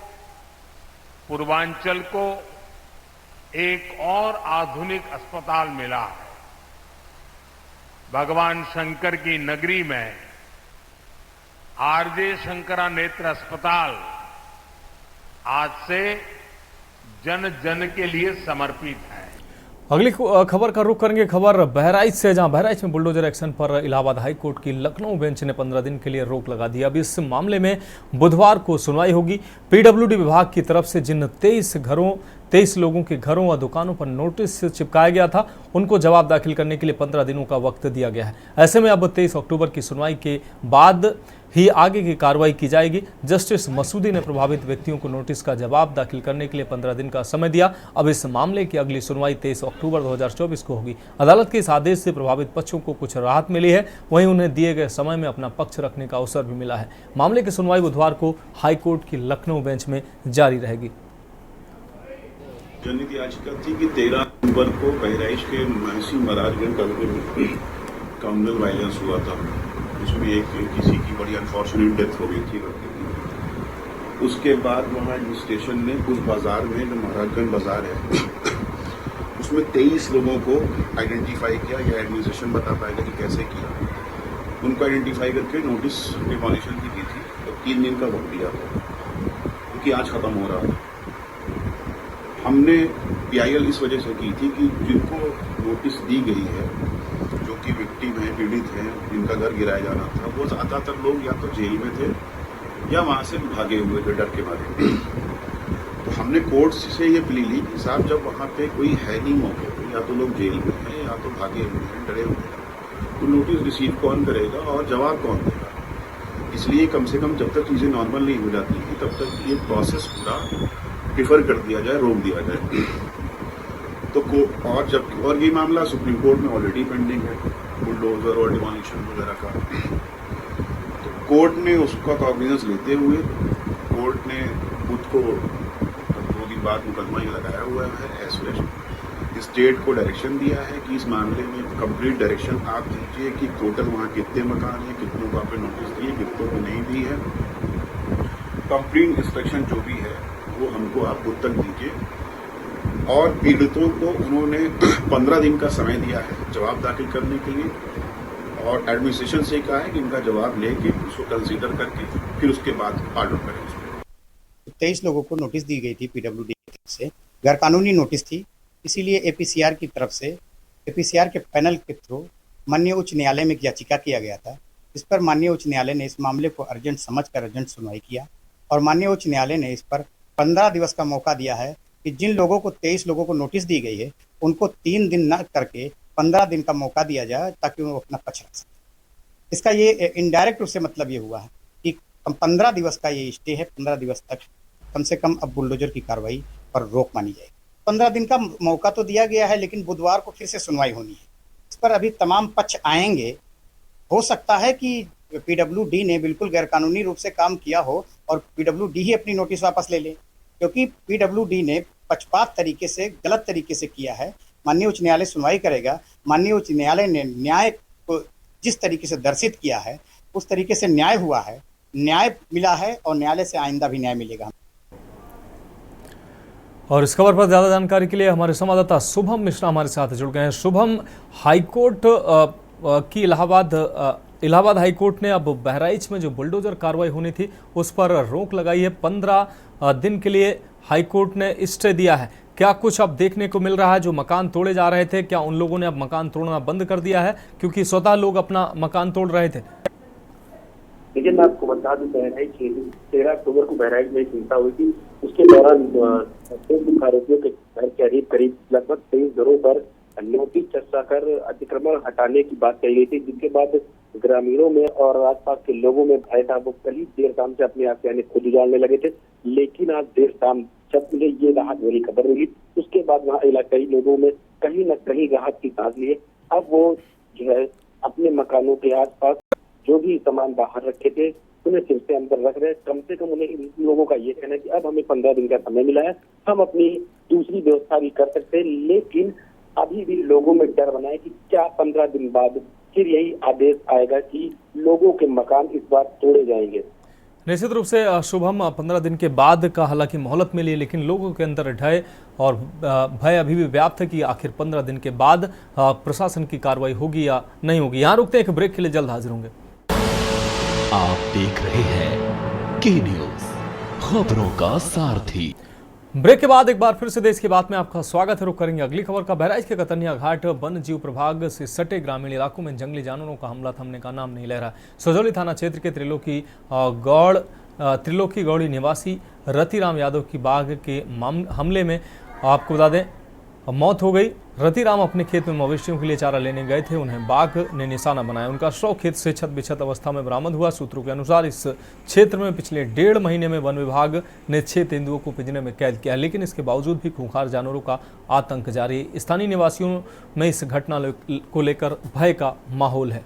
पूर्वांचल को एक और आधुनिक अस्पताल मिला है। भगवान शंकर की नगरी में आरजे शंकरा नेत्र अस्पताल आज से जन जन के लिए समर्पित है। अगली खबर का रुख करेंगे खबर बहराइच से, जहां बहराइच में बुलडोजर एक्शन पर इलाहाबाद हाई कोर्ट की लखनऊ बेंच ने 15 दिन के लिए रोक लगा दी। अब इस मामले में बुधवार को सुनवाई होगी। पीडब्ल्यूडी विभाग की तरफ से जिन 23 लोगों के घरों व दुकानों पर नोटिस चिपकाया गया था, उनको जवाब दाखिल करने के लिए 15 दिनों का वक्त दिया गया है। ऐसे में अब 23 अक्टूबर की सुनवाई के बाद ही आगे की कार्रवाई की जाएगी। जस्टिस मसूदी ने प्रभावित व्यक्तियों को नोटिस का जवाब दाखिल करने के लिए 15 दिन का समय दिया। अब इस मामले की अगली सुनवाई 23 अक्टूबर 2024 को होगी। अदालत के इस आदेश से प्रभावित पक्षों को कुछ राहत मिली है, वहीं उन्हें दिए गए समय में अपना पक्ष रखने का अवसर भी मिला है। मामले की सुनवाई बुधवार को हाईकोर्ट की लखनऊ बेंच में जारी रहेगी। जनहित याचिका थी कि 13 नवंबर को बहराइच के महसी महाराजगंज कस्बे में कम्युनल वायलेंस हुआ था। उसमें किसी की बड़ी अनफॉर्चुनेट डेथ हो गई थी लड़के की। उसके बाद वहाँ एडमिनिस्ट्रेशन ने उस बाजार में, जो महाराजगंज बाजार है, उसमें 23 लोगों को आइडेंटिफाई किया, या एडमिनिस्ट्रेशन बता पाएगा कि कैसे किया। उनको आइडेंटिफाई करके नोटिस डिमोलिशन की दी थी, तो 3 दिन का वक्त दिया था, क्योंकि आज खत्म हो रहा था। हमने PIL इस वजह से की थी कि जिनको नोटिस दी गई है, जो कि विक्टिम है, पीड़ित हैं, जिनका घर गिराया जाना था, वो ज़्यादातर लोग या तो जेल में थे या वहाँ से भागे हुए थे डर के मारे। तो हमने कोर्ट से ये प्ली ली कि साहब, जब वहाँ पे कोई है नहीं मौके पे, या तो लोग जेल में हैं या तो भागे हुए हैं, डरे हुए हैं, तो नोटिस रिसीव कौन करेगा और जवाब कौन देगा। इसलिए कम से कम जब तक चीज़ें नॉर्मल नहीं हो जाती हैं, तब तक ये प्रोसेस पूरा डिफर कर दिया जाए, रोक दिया जाए। तो और ये मामला सुप्रीम कोर्ट में ऑलरेडी पेंडिंग है, बुलडोजर और डिमोलिशन वगैरह का। तो कोर्ट ने उसका कॉग्निजेंस लेते हुए कोर्ट ने खुद को 2 दिन बाद मुकदमा ये लगाया हुआ है। स्टेट को डायरेक्शन दिया है कि इस मामले में कंप्लीट डायरेक्शन आप दीजिए कि टोटल वहाँ कितने मकान हैं, कितनों को आपने नोटिस दिए, कितनों को नहीं दी है। कंप्लीट इंस्ट्रक्शन जो भी है वो हमको आप खुद तक दीजिए। और पीड़ितों को उन्होंने 15 दिन का समय दिया है जवाब दाखिल करने के लिए, और एडमिनिस्ट्रेशन से कहा है कि इनका जवाब लेके उसको कंसीडर करके फिर उसके बाद ऑर्डर करें। 23 लोगों को नोटिस दी गई थी पीडब्ल्यूडी की तरफ से, गैर कानूनी नोटिस थी। इसीलिए APCR की तरफ से, APCR के पैनल के थ्रू माननीय उच्च न्यायालय में एक याचिका किया गया था। इस पर माननीय उच्च न्यायालय ने इस मामले को अर्जेंट समझकर अर्जेंट सुनवाई किया, और माननीय उच्च न्यायालय ने इस पर 15 दिवस का मौका दिया है कि जिन लोगों को 23 लोगों को नोटिस दी गई है, उनको 3 दिन न करके 15 दिन का मौका दिया जाए, ताकि वो अपना पक्ष रख सकें। इसका ये इनडायरेक्ट रूप से मतलब ये हुआ है कि 15 दिवस का ये स्टे है। 15 दिवस तक कम से कम अब बुलडोजर की कार्रवाई पर रोक मानी जाएगी। 15 दिन का मौका तो दिया गया है, लेकिन बुधवार को फिर से सुनवाई होनी है। इस पर अभी तमाम पक्ष आएंगे। हो सकता है कि PWD ने बिल्कुल गैरकानूनी रूप से काम किया हो और PWD ही अपनी नोटिस वापस ले ले, क्योंकि PWD ने पक्षपात तरीके से, गलत तरीके से किया है। माननीय उच्च न्यायालय सुनवाई करेगा। माननीय उच्च न्यायालय ने न्याय को जिस तरीके से दर्शित किया है, उस तरीके से न्याय हुआ है, न्याय मिला है, और न्यायालय से आइंदा भी न्याय मिलेगा। और इस खबर पर ज़्यादा जानकारी के लिए हमारे संवाददाता शुभम मिश्रा हमारे साथ जुड़ गए हैं। शुभम, हाईकोर्ट की इलाहाबाद हाईकोर्ट ने अब बहराइच में जो बुलडोजर कार्रवाई होनी थी उस पर रोक लगाई है। 15 दिन के लिए हाईकोर्ट ने स्टे दिया है। क्या कुछ अब देखने को मिल रहा है? जो मकान तोड़े जा रहे थे, क्या उन लोगों ने अब मकान तोड़ना बंद कर दिया है, क्योंकि स्वतः लोग अपना मकान तोड़ रहे थे? लेकिन मैं आपको बता दूं, बहराइच 13 अक्टूबर को बहराइच में हिंसा हुई थी। उसके दौरान आरोपियों के घर के करीब लगभग 23 घरों पर नोटिस चर्चाकर अतिक्रमण हटाने की बात कही गई थी, जिसके बाद ग्रामीणों में और आसपास के लोगों में भय था। वो कल देर शाम से अपने आप यानी खुद उजाड़ने लगे थे, लेकिन आज देर शाम जब मुझे ये राहत वाली खबर मिली, उसके बाद वहाँ इलाकाई लोगों में कहीं न कहीं राहत की सांस ली है। अब वो जो है अपने मकानों के आसपास जो भी सामान बाहर रखे थे उन्हें फिर से अंदर रख रहे। कम से कम उन्हें इन लोगों का ये कहना है कि अब हमें 15 दिन का समय मिला है, हम अपनी दूसरी व्यवस्था भी कर सकते हैं। लेकिन अभी भी लोगों में डर बना है कि क्या 15 दिन बाद फिर यही आदेश आएगा कि लोगों के मकान इस बार तोड़े जाएंगे। निश्चित रूप से शुभम 15 दिन के बाद का हालांकि मोहलत मिली, लेकिन लोगों के अंदर भय और भय अभी भी व्याप्त है कि आखिर 15 दिन के बाद प्रशासन की कार्रवाई होगी या नहीं होगी। यहाँ रुकते हैं, एक ब्रेक के लिए जल्द हाजिर होंगे। आप देख रहे हैं के न्यूज, खबरों का सारथी। ब्रेक के बाद एक बार फिर से देश की बात में आपका स्वागत है। रुक करेंगे अगली खबर का। बहराइच के कतनिया घाट वन जीव प्रभाग से सटे ग्रामीण इलाकों में जंगली जानवरों का हमला थमने का नाम नहीं ले रहा। सजौली थाना क्षेत्र के त्रिलोकी गौड़ी निवासी रतिराम यादव की बाघ के हमले में आपको बता दें मौत हो गई। रतिराम अपने खेत में मवेशियों के लिए चारा लेने गए थे, उन्हें बाघ ने निशाना बनाया। उनका शव खेत से छत बिछत अवस्था में बरामद हुआ। सूत्रों के अनुसार इस क्षेत्र में पिछले 1.5 महीने में वन विभाग ने 6 तेंदुओं को पिंजरे में कैद किया, लेकिन इसके बावजूद भी खूंखार जानवरों का आतंक जारी है। स्थानीय निवासियों में इस घटना को लेकर भय का माहौल है।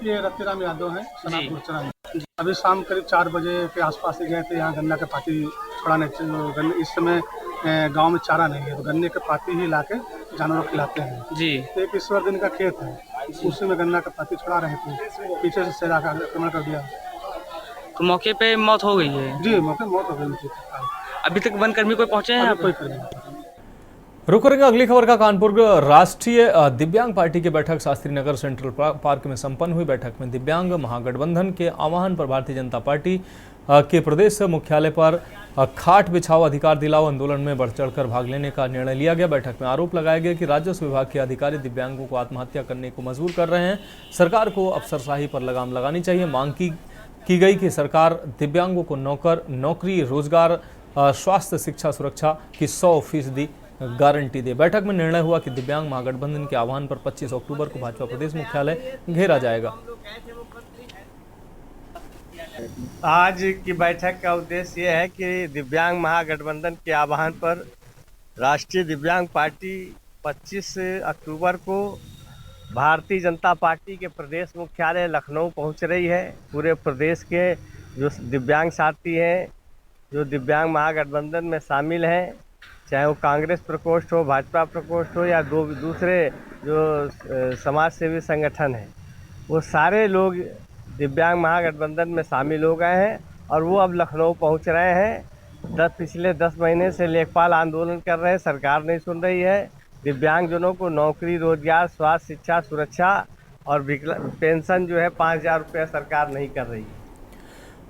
ये रतिराम यादव है, अभी शाम करीब 4 बजे के आसपास से गए थे यहाँ गन्ना के पाती छुड़ाने। इस समय गांव में चारा नहीं है, तो गन्ने के पाती ही लाके जानवरों को खिलाते हैं जी। एक ईश्वर दिन का खेत है, उसी में गन्ना का पाती छुड़ा रहे थे, पीछे से शेरा का आक्रमण कर दिया। तो मौके पे मौत हो गई है जी, मौके मौत हो गई। अभी तक वन कर्मी कोई पहुंचे हैं? कोई कर्मी। रुक करेंगे अगली खबर का। कानपुर राष्ट्रीय दिव्यांग पार्टी की बैठक शास्त्री नगर सेंट्रल पार्क में संपन्न हुई। बैठक में दिव्यांग महागठबंधन के आह्वान पर भारतीय जनता पार्टी के प्रदेश मुख्यालय पर खाट बिछाओ अधिकार दिलाओ आंदोलन में बढ़ चढ़कर भाग लेने का निर्णय लिया गया। बैठक में आरोप लगाया गया कि राजस्व विभाग के अधिकारी दिव्यांगों को आत्महत्या करने को मजबूर कर रहे हैं। सरकार को अफसरशाही पर लगाम लगानी चाहिए। मांग की गई कि सरकार दिव्यांगों को नौकरी, रोजगार, स्वास्थ्य, शिक्षा, सुरक्षा की 100% गारंटी दे। बैठक में निर्णय हुआ कि दिव्यांग महागठबंधन के आह्वान पर 25 अक्टूबर को भाजपा प्रदेश मुख्यालय घेरा जाएगा। आज की बैठक का उद्देश्य ये है कि दिव्यांग महागठबंधन के आह्वान पर राष्ट्रीय दिव्यांग पार्टी 25 अक्टूबर को भारतीय जनता पार्टी के प्रदेश मुख्यालय लखनऊ पहुंच रही है। पूरे प्रदेश के जो दिव्यांग साथी हैं, जो दिव्यांग महागठबंधन में शामिल हैं, चाहे वो कांग्रेस प्रकोष्ठ हो, भाजपा प्रकोष्ठ हो या दूसरे जो समाज सेवी संगठन हैं, वो सारे लोग दिव्यांग महागठबंधन में शामिल हो गए हैं और वो अब लखनऊ पहुंच रहे हैं। पिछले 10 महीने से लेखपाल आंदोलन कर रहे हैं, सरकार नहीं सुन रही है। दिव्यांगजनों को नौकरी, रोजगार, स्वास्थ्य, शिक्षा, सुरक्षा और पेंशन जो है 5,000 रुपये सरकार नहीं कर रही है।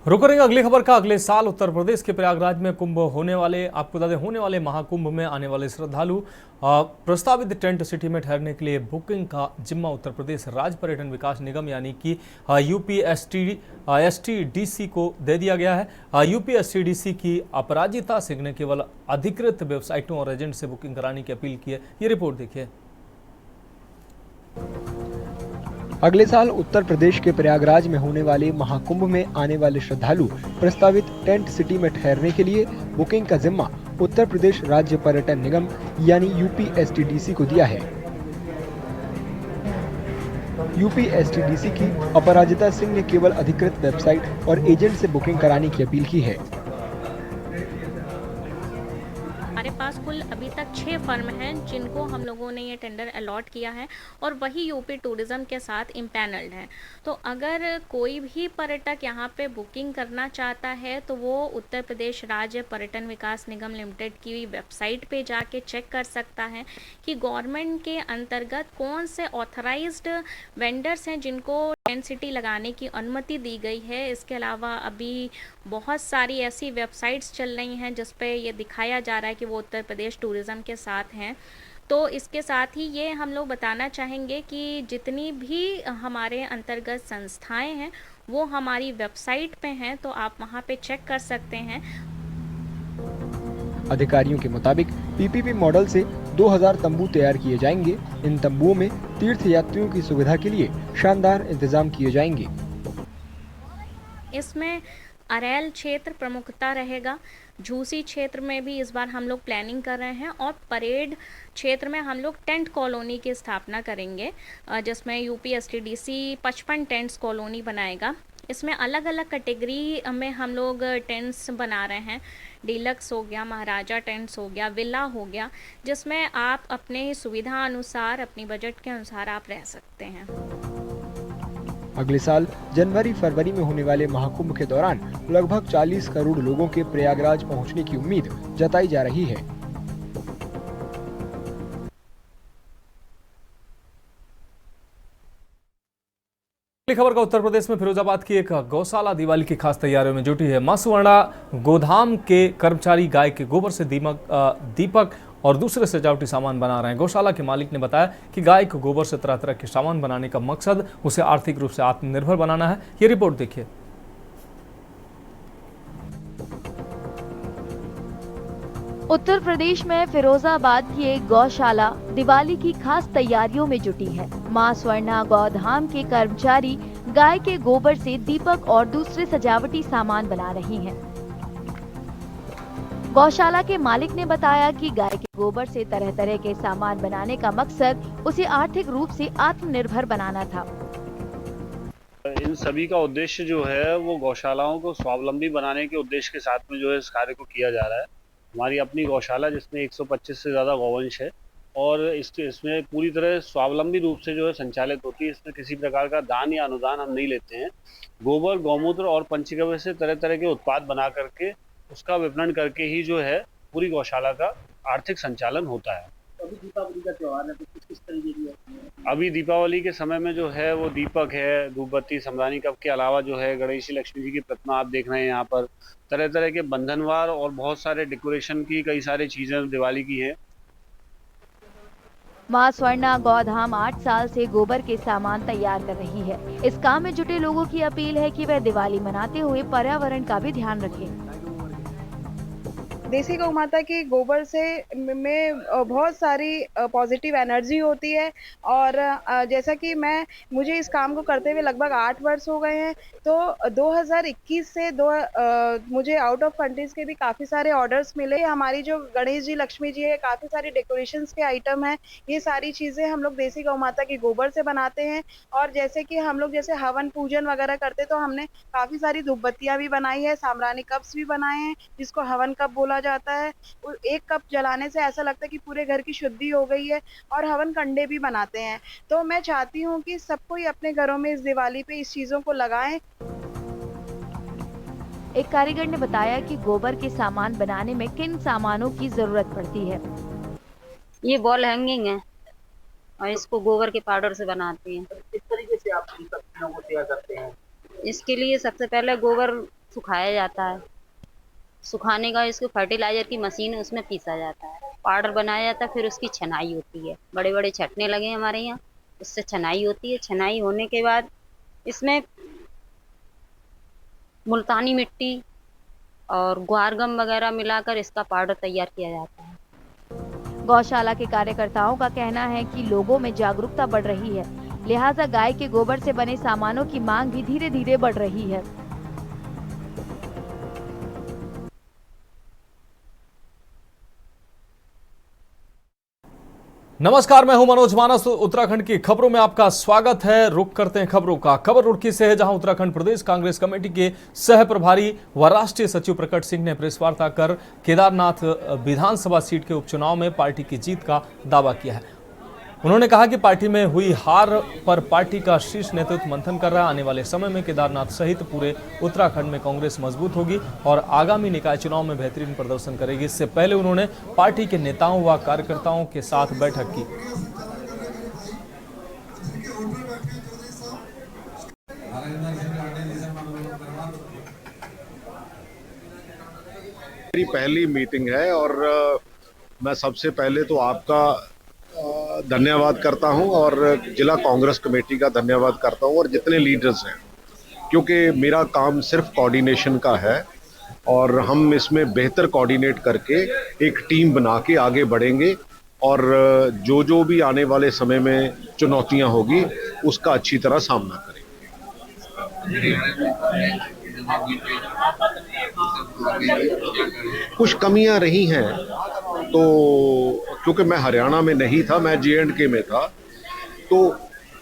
रुक करेंगे अगली खबर का। अगले साल उत्तर प्रदेश के प्रयागराज में कुंभ होने वाले, आपको बता दें होने वाले महाकुंभ में आने वाले श्रद्धालु प्रस्तावित टेंट सिटी में ठहरने के लिए बुकिंग का जिम्मा उत्तर प्रदेश राज्य पर्यटन विकास निगम यानी कि यूपीएसटीडीसी को दे दिया गया है। यूपीएसटीडीसी की अपराजिता सिंह ने केवल अधिकृत वेबसाइटों और एजेंट से बुकिंग कराने की अपील की है। ये रिपोर्ट देखिए। अगले साल उत्तर प्रदेश के प्रयागराज में होने वाले महाकुंभ में आने वाले श्रद्धालु प्रस्तावित टेंट सिटी में ठहरने के लिए बुकिंग का जिम्मा उत्तर प्रदेश राज्य पर्यटन निगम यानी यूपीएसटीडीसी को दिया है। यूपीएसटीडीसी की अपराजिता सिंह ने केवल अधिकृत वेबसाइट और एजेंट से बुकिंग कराने की अपील की है। हमारे पास कुल अभी तक 6 फर्म हैं जिनको हम लोगों ने ये टेंडर अलॉट किया है और वही यूपी टूरिज्म के साथ इम्पैनल्ड हैं। तो अगर कोई भी पर्यटक यहाँ पे बुकिंग करना चाहता है तो वो उत्तर प्रदेश राज्य पर्यटन विकास निगम लिमिटेड की वेबसाइट पे जाके चेक कर सकता है कि गवर्नमेंट के अंतर्गत कौन से ऑथराइज्ड वेंडर्स हैं जिनको टेंट सिटी लगाने की अनुमति दी गई है। इसके अलावा अभी बहुत सारी ऐसी वेबसाइट्स चल रही हैं जिस पे ये दिखाया जा रहा है कि वो उत्तर प्रदेश टूरिज़्म के साथ हैं। तो इसके साथ ही ये हम लोग बताना चाहेंगे कि जितनी भी हमारे अंतर्गत संस्थाएं हैं वो हमारी वेबसाइट पे हैं, तो आप वहाँ पे चेक कर सकते हैं। अधिकारियों के मुताबिक पीपीपी मॉडल से 2000 तंबू तैयार किए जाएंगे। इन तंबुओं में तीर्थ यात्रियों की सुविधा के लिए शानदार इंतजाम किए जाएंगे। इसमें अरैल क्षेत्र प्रमुखता रहेगा। झूसी क्षेत्र में भी इस बार हम लोग प्लानिंग कर रहे हैं और परेड क्षेत्र में हम लोग टेंट कॉलोनी की स्थापना करेंगे जिसमें यूपीएसटीडीसी 55 टेंट्स कॉलोनी बनाएगा। इसमें अलग अलग कैटेगरी में हम लोग टेंट्स बना रहे हैं। डीलक्स हो गया, महाराजा टेंट्स हो गया, विला हो गया, जिसमें आप अपने सुविधा अनुसार, अपनी बजट के अनुसार आप रह सकते हैं। अगले साल जनवरी फरवरी में होने वाले महाकुंभ के दौरान लगभग 40 करोड़ लोगों के प्रयागराज पहुंचने की उम्मीद जताई जा रही है। खबर का उत्तर प्रदेश में फिरोजाबाद की एक गौशाला दिवाली की खास तैयारियों में जुटी है। मां सुवर्णा गोधाम के कर्मचारी गाय के गोबर से दीपक और दूसरे सजावटी सामान बना रहे हैं। गौशाला के मालिक ने बताया कि गाय के गोबर से तरह तरह के सामान बनाने का मकसद उसे आर्थिक रूप से आत्मनिर्भर बनाना है। ये रिपोर्ट देखिए। उत्तर प्रदेश में फिरोजाबाद की एक गौशाला दिवाली की खास तैयारियों में जुटी है। मां स्वर्णा गौधाम के कर्मचारी गाय के गोबर से दीपक और दूसरे सजावटी सामान बना रही हैं। गौशाला के मालिक ने बताया कि गाय के गोबर से तरह तरह के सामान बनाने का मकसद उसे आर्थिक रूप से आत्मनिर्भर बनाना था। इन सभी का उद्देश्य जो है वो गौशालाओं को स्वावलंबी बनाने के उद्देश्य के साथ में जो है इस कार्य को किया जा रहा है। हमारी अपनी गौशाला जिसमें 125 से ज़्यादा गौवंश है और इसमें पूरी तरह स्वावलंबी रूप से जो है संचालित होती है। इसमें किसी प्रकार का दान या अनुदान हम नहीं लेते हैं। गोबर, गौमूत्र और पंचगव्य से तरह तरह के उत्पाद बना करके उसका विपणन करके ही जो है पूरी गौशाला का आर्थिक संचालन होता है। अभी दीपावली का त्योहार है तो किस तरीके की है? अभी दीपावली के समय में जो है वो दीपक है, धूपबत्ती, समदानी कप के अलावा जो है गणेश जी, लक्ष्मी जी की प्रतिमा आप देख रहे हैं यहाँ पर। तरह तरह के बंधनवार और बहुत सारे डेकोरेशन की कई सारी चीजें दिवाली की हैं। मां स्वर्णा गौधाम 8 साल से गोबर के सामान तैयार कर रही है। इस काम में जुटे लोगों की अपील है कि वह दिवाली मनाते हुए पर्यावरण का भी ध्यान रखें। देसी गौ माता के गोबर से में बहुत सारी पॉजिटिव एनर्जी होती है और जैसा कि मुझे इस काम को करते हुए लगभग 8 वर्ष हो गए हैं, तो 2021 से मुझे आउट ऑफ कंट्रीज के भी काफ़ी सारे ऑर्डर्स मिले। हमारी जो गणेश जी, लक्ष्मी जी है, काफ़ी सारी डेकोरेशंस के आइटम हैं। ये सारी चीज़ें हम लोग देसी गौ माता के गोबर से बनाते हैं। और जैसे कि हम लोग जैसे हवन पूजन वगैरह करते तो हमने काफ़ी सारी धूपबत्तियाँ भी बनाई है, साम्रानी कप्स भी बनाए हैं जिसको हवन कप बोला जाता है। एक कप जलाने से ऐसा लगता है कि पूरे घर की शुद्धि हो गई है। और हवन कंडे भी बनाते हैं। तो मैं चाहती हूँ कि सब कोई अपने घरों में इस दिवाली पे इस चीजों को लगाएं। एक कारीगर ने बताया कि गोबर के सामान बनाने में किन सामानों की जरूरत पड़ती है। ये वॉल हैंगिंग है और इसको गोबर के पाउडर से बनाते हैं। किस तरीके से आप इन सब चीजों को तैयार करते हैं? इसके लिए सबसे पहले गोबर सुखाया जाता है। सुखाने का इसको फर्टिलाइजर की मशीन है, उसमें पीसा जाता है, पाउडर बनाया जाता है, फिर उसकी छनाई होती है। बड़े बड़े छटने लगे हमारे यहाँ, उससे छनाई होती है। छनाई होने के बाद इसमें मुल्तानी मिट्टी और ग्वारगम वगैरह मिलाकर इसका पाउडर तैयार किया जाता है। गौशाला के कार्यकर्ताओं का कहना है कि लोगों में जागरूकता बढ़ रही है, लिहाजा गाय के गोबर से बने सामानों की मांग भी धीरे धीरे बढ़ रही है। नमस्कार, मैं हूं मनोज मानस। उत्तराखंड की खबरों में आपका स्वागत है। रुक करते हैं खबरों का। खबर रुड़की से है, जहां उत्तराखंड प्रदेश कांग्रेस कमेटी के सह प्रभारी व राष्ट्रीय सचिव प्रकट सिंह ने प्रेस वार्ता कर केदारनाथ विधानसभा सीट के उपचुनाव में पार्टी की जीत का दावा किया है। उन्होंने कहा कि पार्टी में हुई हार पर पार्टी का शीर्ष नेतृत्व मंथन कर रहा है। आने वाले समय में केदारनाथ सहित पूरे उत्तराखंड में कांग्रेस मजबूत होगी और आगामी निकाय चुनाव में बेहतरीन प्रदर्शन करेगी। इससे पहले उन्होंने पार्टी के नेताओं व कार्यकर्ताओं के साथ बैठक की। मेरी पहली मीटिंग है और मैं सबसे पहले तो आपका धन्यवाद करता हूं और जिला कांग्रेस कमेटी का धन्यवाद करता हूं और जितने लीडर्स हैं, क्योंकि मेरा काम सिर्फ कोऑर्डिनेशन का है और हम इसमें बेहतर कोऑर्डिनेट करके एक टीम बना के आगे बढ़ेंगे और जो भी आने वाले समय में चुनौतियां होगी उसका अच्छी तरह सामना करेंगे। कुछ कमियां रही हैं तो क्योंकि मैं हरियाणा में नहीं था, मैं J&K में था, तो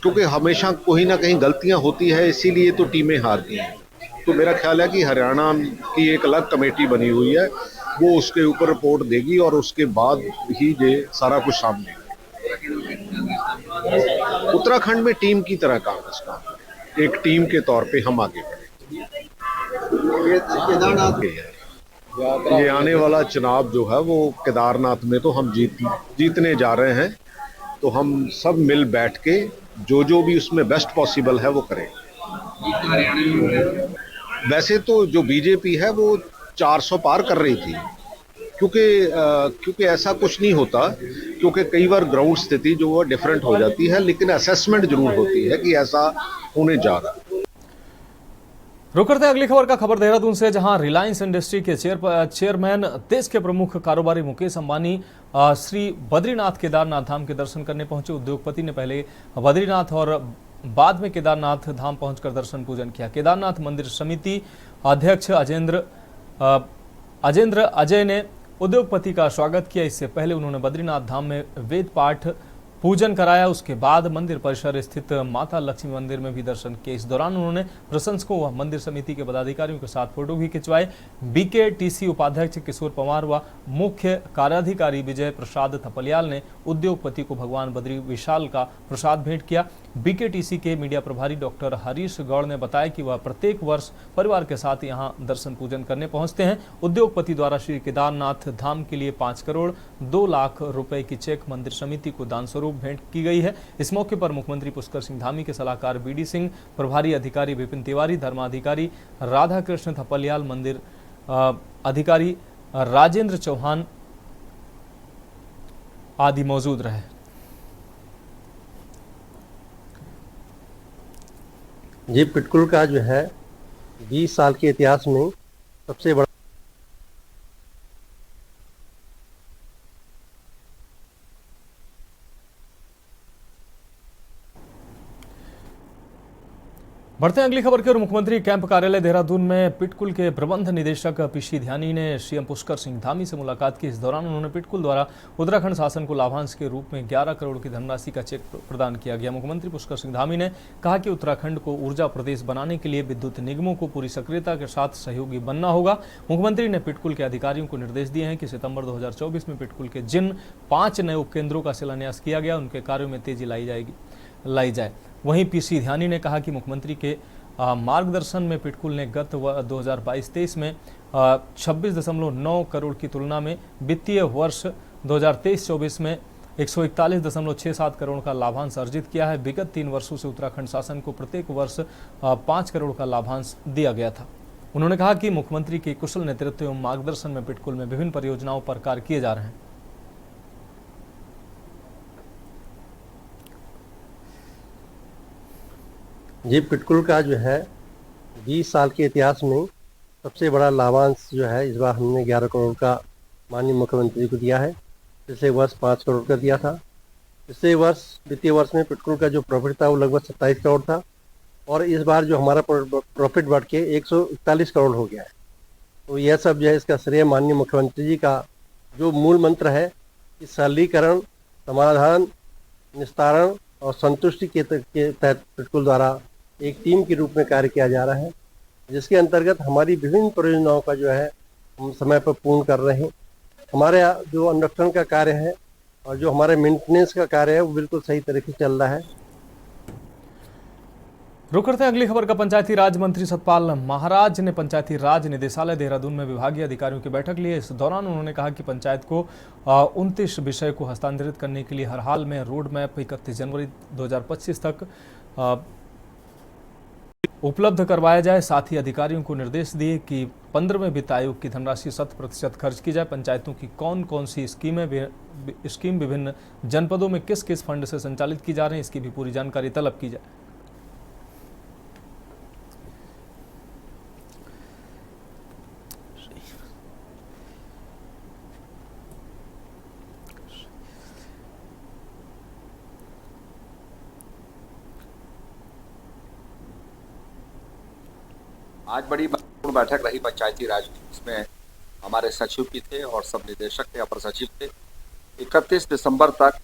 क्योंकि हमेशा कोई ना कहीं गलतियां होती है, इसीलिए तो टीमें हारती हैं। तो मेरा ख्याल है कि हरियाणा की एक अलग कमेटी बनी हुई है, वो उसके ऊपर रिपोर्ट देगी और उसके बाद ही ये सारा कुछ सामने। उत्तराखंड में टीम की तरह कांग्रेस का एक टीम के तौर पे हम आगे बढ़े। ये आने वाला चुनाव जो है वो केदारनाथ में तो हम जीतने जा रहे हैं, तो हम सब मिल बैठ के जो भी उसमें बेस्ट पॉसिबल है वो करें। वैसे तो जो बीजेपी है वो 400 पार कर रही थी, क्योंकि ऐसा कुछ नहीं होता, क्योंकि कई बार ग्राउंड स्थिति जो है डिफरेंट हो जाती है, लेकिन असेसमेंट जरूर होती है कि ऐसा होने जा रहा है। रुक करते हैं अगली खबर का। खबर देहरादून से, जहां रिलायंस इंडस्ट्री के चेयरमैन देश के प्रमुख कारोबारी मुकेश अंबानी श्री बद्रीनाथ केदारनाथ धाम के दर्शन करने पहुंचे। उद्योगपति ने पहले बद्रीनाथ और बाद में केदारनाथ धाम पहुंचकर दर्शन पूजन किया। केदारनाथ मंदिर समिति अध्यक्ष अजेंद्र अजय ने उद्योगपति का स्वागत किया। इससे पहले उन्होंने बद्रीनाथ धाम में वेद पाठ पूजन कराया। उसके बाद मंदिर परिसर स्थित माता लक्ष्मी मंदिर में भी दर्शन किए। इस दौरान उन्होंने प्रशंसकों व मंदिर समिति के पदाधिकारियों के साथ फोटो भी खिंचवाए। बीकेटीसी उपाध्यक्ष किशोर पवार व मुख्य कार्याधिकारी विजय प्रसाद थपलियाल ने उद्योगपति को भगवान बद्री विशाल का प्रसाद भेंट किया। बीकेटीसी के मीडिया प्रभारी डॉक्टर हरीश गौड़ ने बताया कि वह प्रत्येक वर्ष परिवार के साथ यहां दर्शन पूजन करने पहुंचते हैं। उद्योगपति द्वारा श्री केदारनाथ धाम के लिए 5 करोड़ 2 लाख रुपए की चेक मंदिर समिति को दान स्वरूप भेंट की गई है। इस मौके पर मुख्यमंत्री पुष्कर सिंह धामी के सलाहकार बीडी सिंह, प्रभारी अधिकारी विपिन तिवारी, धर्माधिकारी राधा कृष्ण थपलियाल, मंदिर अधिकारी राजेंद्र चौहान आदि मौजूद रहे। जी, पिटकुल का जो है 20 साल के इतिहास में सबसे बड़ा बढ़ते हैं अगली खबर की ओर। मुख्यमंत्री कैंप कार्यालय देहरादून में पिटकुल के प्रबंध निदेशक पीसी ध्यानी ने सीएम पुष्कर सिंह धामी से मुलाकात की। इस दौरान उन्होंने पिटकुल द्वारा उत्तराखंड शासन को लाभांश के रूप में 11 करोड़ की धनराशि का चेक प्रदान किया गया। मुख्यमंत्री पुष्कर सिंह धामी ने कहा कि उत्तराखंड को ऊर्जा प्रदेश बनाने के लिए विद्युत निगमों को पूरी सक्रियता के साथ सहयोगी बनना होगा। मुख्यमंत्री ने पिटकुल के अधिकारियों को निर्देश दिए हैं कि सितंबर 2024 में पिटकुल के जिन 5 नए उपकेंद्रों का शिलान्यास किया गया उनके कार्यों में तेजी लाई जाए। वहीं पीसी ध्यानी ने कहा कि मुख्यमंत्री के मार्गदर्शन में पिटकुल ने गत 2022-23 में 26.9 करोड़ की तुलना में वित्तीय वर्ष 2023-24 में 141.67 करोड़ का लाभांश अर्जित किया है। विगत 3 वर्षों से उत्तराखंड शासन को प्रत्येक वर्ष 5 करोड़ का लाभांश दिया गया था। उन्होंने कहा कि मुख्यमंत्री के कुशल नेतृत्व एवं मार्गदर्शन में पिटकुल में विभिन्न परियोजनाओं पर कार्य किए जा रहे हैं। जी, पिटकुल का जो है 20 साल के इतिहास में सबसे बड़ा लाभांश जो है इस बार हमने 11 करोड़ का माननीय मुख्यमंत्री को दिया है। पिछले वर्ष 5 करोड़ का दिया था। पिछले वर्ष वित्तीय वर्ष में पिटकुल का जो प्रॉफिट था वो लगभग 27 करोड़ था और इस बार जो हमारा प्रॉफिट बढ़ के 141 करोड़ हो गया है। तो यह सब जो है इसका श्रेय माननीय मुख्यमंत्री जी का जो मूल मंत्र है कि सरलीकरण, समाधान, निस्तारण और संतुष्टि के तहत पिटकुल द्वारा एक टीम के रूप में कार्य किया जा रहा है, जिसके अंतर्गत हमारी विभिन्न परियोजनाओं का जो है हम समय पर पूर्ण कर रहे हैं। हमारे जो अनुरक्षण का कार्य है और जो हमारे मेंटेनेंस का कार्य है वो बिल्कुल सही तरीके से चल रहा है। रुक करते हैं अगली खबर का। पंचायती राज मंत्री सतपाल महाराज ने पंचायती राज निदेशालय देहरादून में विभागीय अधिकारियों की बैठक ली। इस दौरान उन्होंने कहा कि पंचायत को 29 विषय को हस्तांतरित करने के लिए हर हाल में रोड मैप 31 जनवरी 2025 तक उपलब्ध करवाया जाए। साथ ही अधिकारियों को निर्देश दिए कि 15वें वित्त आयोग की धनराशि 100% खर्च की जाए। पंचायतों की कौन सी स्कीम विभिन्न जनपदों में किस किस फंड से संचालित की जा रही है, इसकी भी पूरी जानकारी तलब की जाए। आज बड़ी महत्वपूर्ण बैठक रही पंचायती राज की, इसमें हमारे सचिव भी थे और सब निदेशक थे, अपर सचिव थे। 31 दिसंबर तक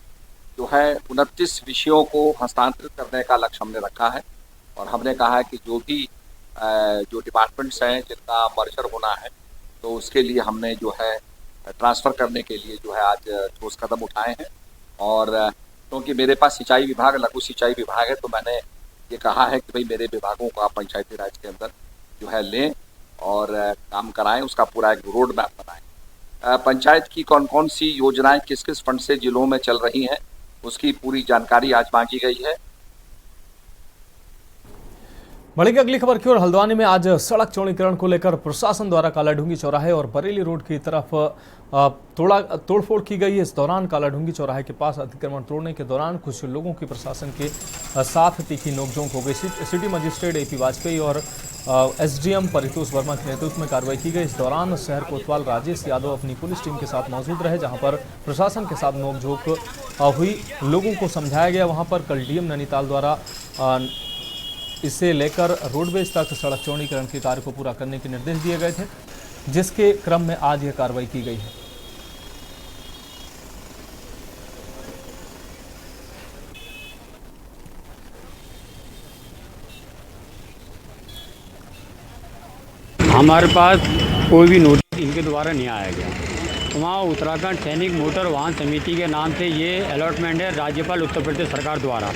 जो है 29 विषयों को हस्तांतरित करने का लक्ष्य हमने रखा है और हमने कहा है कि जो भी जो डिपार्टमेंट्स हैं जिनका मर्जर होना है तो उसके लिए हमने जो है ट्रांसफ़र करने के लिए जो है आज ठोस कदम उठाए हैं। और क्योंकि मेरे पास सिंचाई विभाग, लघु सिंचाई विभाग है, तो मैंने ये कहा है कि भाई मेरे विभागों को आप पंचायती राज के अंदर जो है लें और काम कराएं, उसका पूरा एक रोड मैप बनाएं। पंचायत की कौन कौन सी योजनाएं किस किस फंड से जिलों में चल रही हैं, उसकी पूरी जानकारी आज मांगी गई है। बढ़ेगी अगली खबर की ओर। हल्द्वानी में आज सड़क चौड़ीकरण को लेकर प्रशासन द्वारा कालाढूंगी चौराहे और बरेली रोड की तरफ तोड़फोड़ की गई। इस दौरान कालाढूंगी चौराहे के पास अतिक्रमण तोड़ने के दौरान कुछ लोगों की प्रशासन के साथ तीखी नोकझोंक हो गई। सिटी मजिस्ट्रेट AP वाजपेयी और SDM परितोष वर्मा के नेतृत्व में कार्रवाई की गई। इस दौरान शहर कोतवाल राजेश यादव अपनी पुलिस टीम के साथ मौजूद रहे, जहां पर प्रशासन के साथ नोकझोंक हुई। लोगों को समझाया गया। वहां पर कल DM नैनीताल द्वारा इसे लेकर रोडवेज तक सड़क चौड़ीकरण के कार्य को पूरा करने के निर्देश दिए गए थे, जिसके क्रम में आज यह कार्रवाई की गई है। हमारे पास कोई भी नोटिस इनके द्वारा नहीं आया गया। तो वहाँ उत्तराखंड सैनिक मोटर वाहन समिति के नाम से ये अलॉटमेंट है राज्यपाल उत्तर प्रदेश सरकार द्वारा,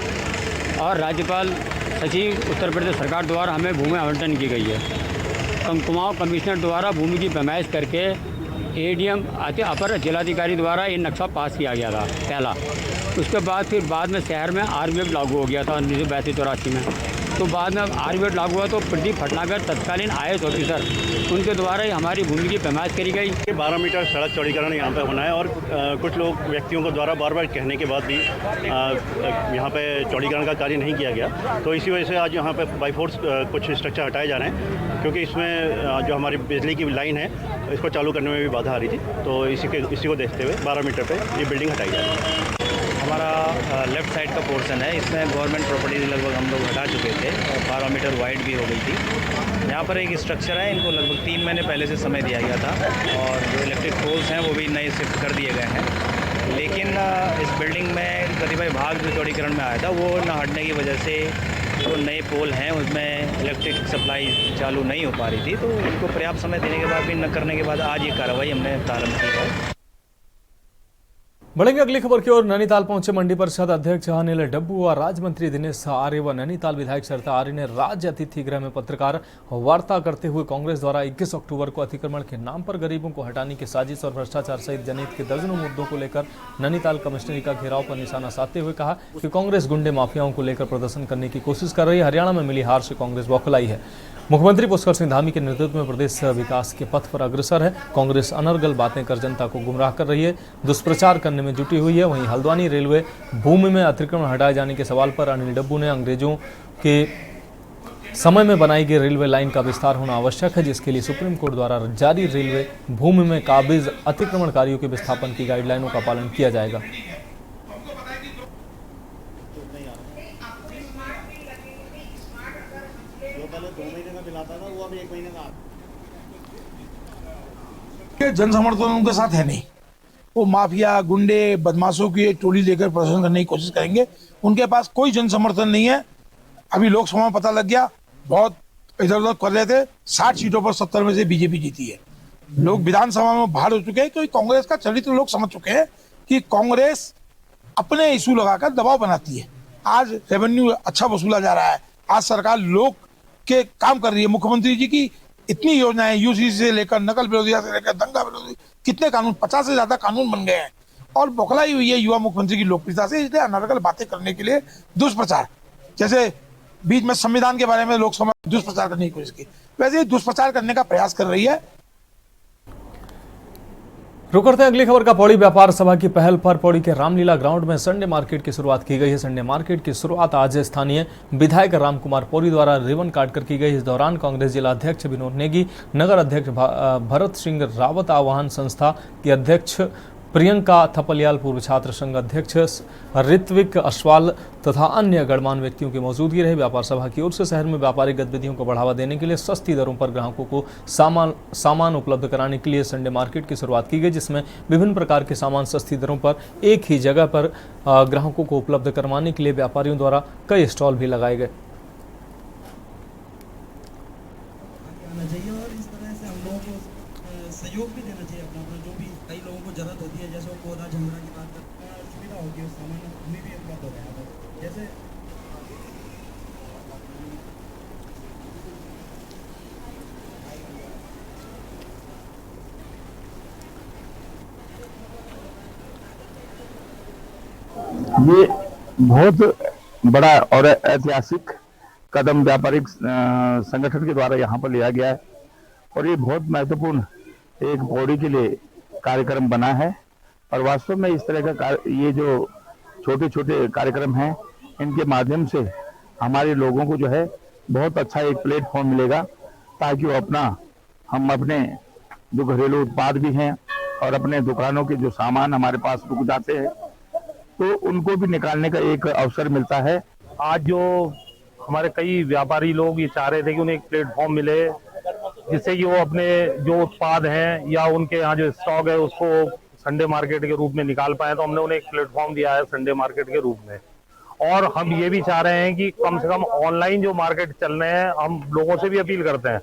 और राज्यपाल सचिव उत्तर प्रदेश सरकार द्वारा हमें भूमि आवंटन की गई है। कुमाऊं कमिश्नर द्वारा भूमि की पैमाइश करके ADM अपर जिलाधिकारी द्वारा ये नक्शा पास किया गया था पहला। उसके बाद फिर बाद में शहर में RBF लागू हो गया था 1982-83 में। तो बाद में RBF लागू हुआ तो प्रदीप भटनागर तत्कालीन IAS ऑफिसर, उनके द्वारा ही हमारी भूमि की पैमाइश करी गई। 12 मीटर सड़क चौड़ीकरण यहाँ पे होना है और कुछ लोग व्यक्तियों को द्वारा बार बार कहने के बाद भी यहाँ पे चौड़ीकरण का कार्य नहीं किया गया। तो इसी वजह से आज यहाँ पे बाई फोर्स कुछ स्ट्रक्चर हटाए जा रहे हैं, क्योंकि इसमें जो हमारी बिजली की लाइन है इसको चालू करने में भी बाधा आ रही थी। तो इसी को देखते हुए 12 मीटर पर ये बिल्डिंग हटाई जा रही है। हमारा लेफ़्ट साइड का पोर्शन है, इसमें गवर्नमेंट प्रॉपर्टी लगभग हम लोग हटा चुके थे और 12 मीटर वाइड भी हो गई थी। यहाँ पर एक स्ट्रक्चर है, इनको लगभग 3 महीने पहले से समय दिया गया था और जो इलेक्ट्रिक पोल्स हैं वो भी नए शिफ्ट कर दिए गए हैं। लेकिन इस बिल्डिंग में कतिपय भाग जो चौड़ीकरण में आया था वो न हटने की वजह से जो नए पोल हैं उसमें इलेक्ट्रिक सप्लाई चालू नहीं हो पा रही थी। तो उनको पर्याप्त समय देने के बाद भी न करने के बाद आज ये कार्रवाई हमने प्रारंभ की है। बढ़ेंगे अगली खबर की ओर। नैनीताल पहुंचे मंडी परिषद अध्यक्ष अनिल डब्बू और राज्य मंत्री दिनेश आर्य व नैनीताल विधायक सरिता आर्य ने राज्य अतिथि गृह में पत्रकार वार्ता करते हुए कांग्रेस द्वारा 21 अक्टूबर को अतिक्रमण के नाम पर गरीबों को हटाने की साजिश और भ्रष्टाचार सहित जनहित के दर्जनों मुद्दों को लेकर नैनीताल कमिश्नरी का घेराव पर निशाना साधते हुए कहा कि कांग्रेस गुंडे माफियाओं को लेकर प्रदर्शन करने की कोशिश कर रही है। हरियाणा में मिली हार से कांग्रेस बौखलाई है। मुख्यमंत्री पुष्कर सिंह धामी के नेतृत्व में प्रदेश विकास के पथ पर अग्रसर है। कांग्रेस अनर्गल बातें कर जनता को गुमराह कर रही है, दुष्प्रचार करने में जुटी हुई है। वहीं हल्द्वानी रेलवे भूमि में अतिक्रमण हटाए जाने के सवाल पर अनिल डब्बू ने अंग्रेजों के समय में बनाई गई रेलवे लाइन का विस्तार होना आवश्यक है, जिसके लिए सुप्रीम कोर्ट द्वारा जारी रेलवे भूमि में काबिज अतिक्रमणकारियों के विस्थापन की गाइडलाइनों का पालन किया जाएगा। जन समर्थन उनके साथ है नहीं। वो माफिया गुंडे बदमाशों की एक टोली लेकर प्रदर्शन करने की कोशिश करेंगे। उनके पास कोई जन समर्थन नहीं है। अभी लोकसभा में पता लग गया, बहुत इधर उधर कर रहे थे। 60 सीटों पर 70 में से बीजेपी जीती है। लोग विधानसभा में बाहर हो चुके हैं, क्योंकि कांग्रेस का चरित्र लोग समझ चुके हैं कि कांग्रेस अपने इशू लगाकर दबाव बनाती है। आज रेवेन्यू अच्छा वसूला जा रहा है, आज सरकार लोग के काम कर रही है। मुख्यमंत्री जी की इतनी योजनाएं, यूसीसी से लेकर नकल विरोधी से लेकर दंगा विरोधी, कितने कानून, 50 से ज्यादा कानून बन गए हैं। और बौखलाई हुई है युवा मुख्यमंत्री की लोकप्रियता से, इसलिए अनर्गल बातें करने के लिए दुष्प्रचार, जैसे बीच में संविधान के बारे में लोकसभा में दुष्प्रचार करने की कोशिश की, वैसे ही दुष्प्रचार करने का प्रयास कर रही है। रुक करते हैं अगली खबर का। पौड़ी व्यापार सभा की पहल पर पौड़ी के रामलीला ग्राउंड में संडे मार्केट की शुरुआत की गई है। संडे मार्केट की शुरुआत आज स्थानीय विधायक रामकुमार पौड़ी द्वारा रिबन काटकर की गई। इस दौरान कांग्रेस जिला अध्यक्ष विनोद नेगी, नगर अध्यक्ष भरत सिंह रावत, आवाहन संस्था की अध्यक्ष प्रियंका थपलियाल, पूर्व छात्र संघ अध्यक्ष ऋत्विक अश्वाल तथा अन्य गणमान्य व्यक्तियों की मौजूदगी रही। व्यापार सभा की ओर से शहर में व्यापारिक गतिविधियों को बढ़ावा देने के लिए सस्ती दरों पर ग्राहकों को सामान उपलब्ध कराने के लिए संडे मार्केट की शुरुआत की गई, जिसमें विभिन्न प्रकार के सामान सस्ती दरों पर एक ही जगह पर ग्राहकों को उपलब्ध करवाने के लिए व्यापारियों द्वारा कई स्टॉल भी लगाए गए। सहयोग भी देना चाहिए अपना, जो भी कई लोगों को जरूरत होती है, जैसे वो पौधा झंगड़ा की बात सुविधा होती है, सामान हमें भी उपलब्ध हो गया। जैसे ये बहुत बड़ा और ऐतिहासिक कदम व्यापारिक संगठन के द्वारा यहाँ पर लिया गया है और ये बहुत महत्वपूर्ण एक बॉडी के लिए कार्यक्रम बना है। और वास्तव में इस तरह का ये जो छोटे छोटे कार्यक्रम हैं, इनके माध्यम से हमारे लोगों को जो है बहुत अच्छा एक प्लेटफॉर्म मिलेगा, ताकि वो हम अपने जो घरेलू उत्पाद भी हैं और अपने दुकानों के जो सामान हमारे पास रुक जाते हैं, तो उनको भी निकालने का एक अवसर मिलता है। आज जो हमारे कई व्यापारी लोग ये चाह रहे थे कि उन्हें एक प्लेटफॉर्म मिले, जिससे कि वो अपने जो उत्पाद हैं या उनके यहाँ जो स्टॉक है उसको संडे मार्केट के रूप में निकाल पाए, तो हमने उन्हें एक प्लेटफॉर्म दिया है संडे मार्केट के रूप में। और हम ये भी चाह रहे हैं कि कम से कम ऑनलाइन जो मार्केट चल रहे हैं, हम लोगों से भी अपील करते हैं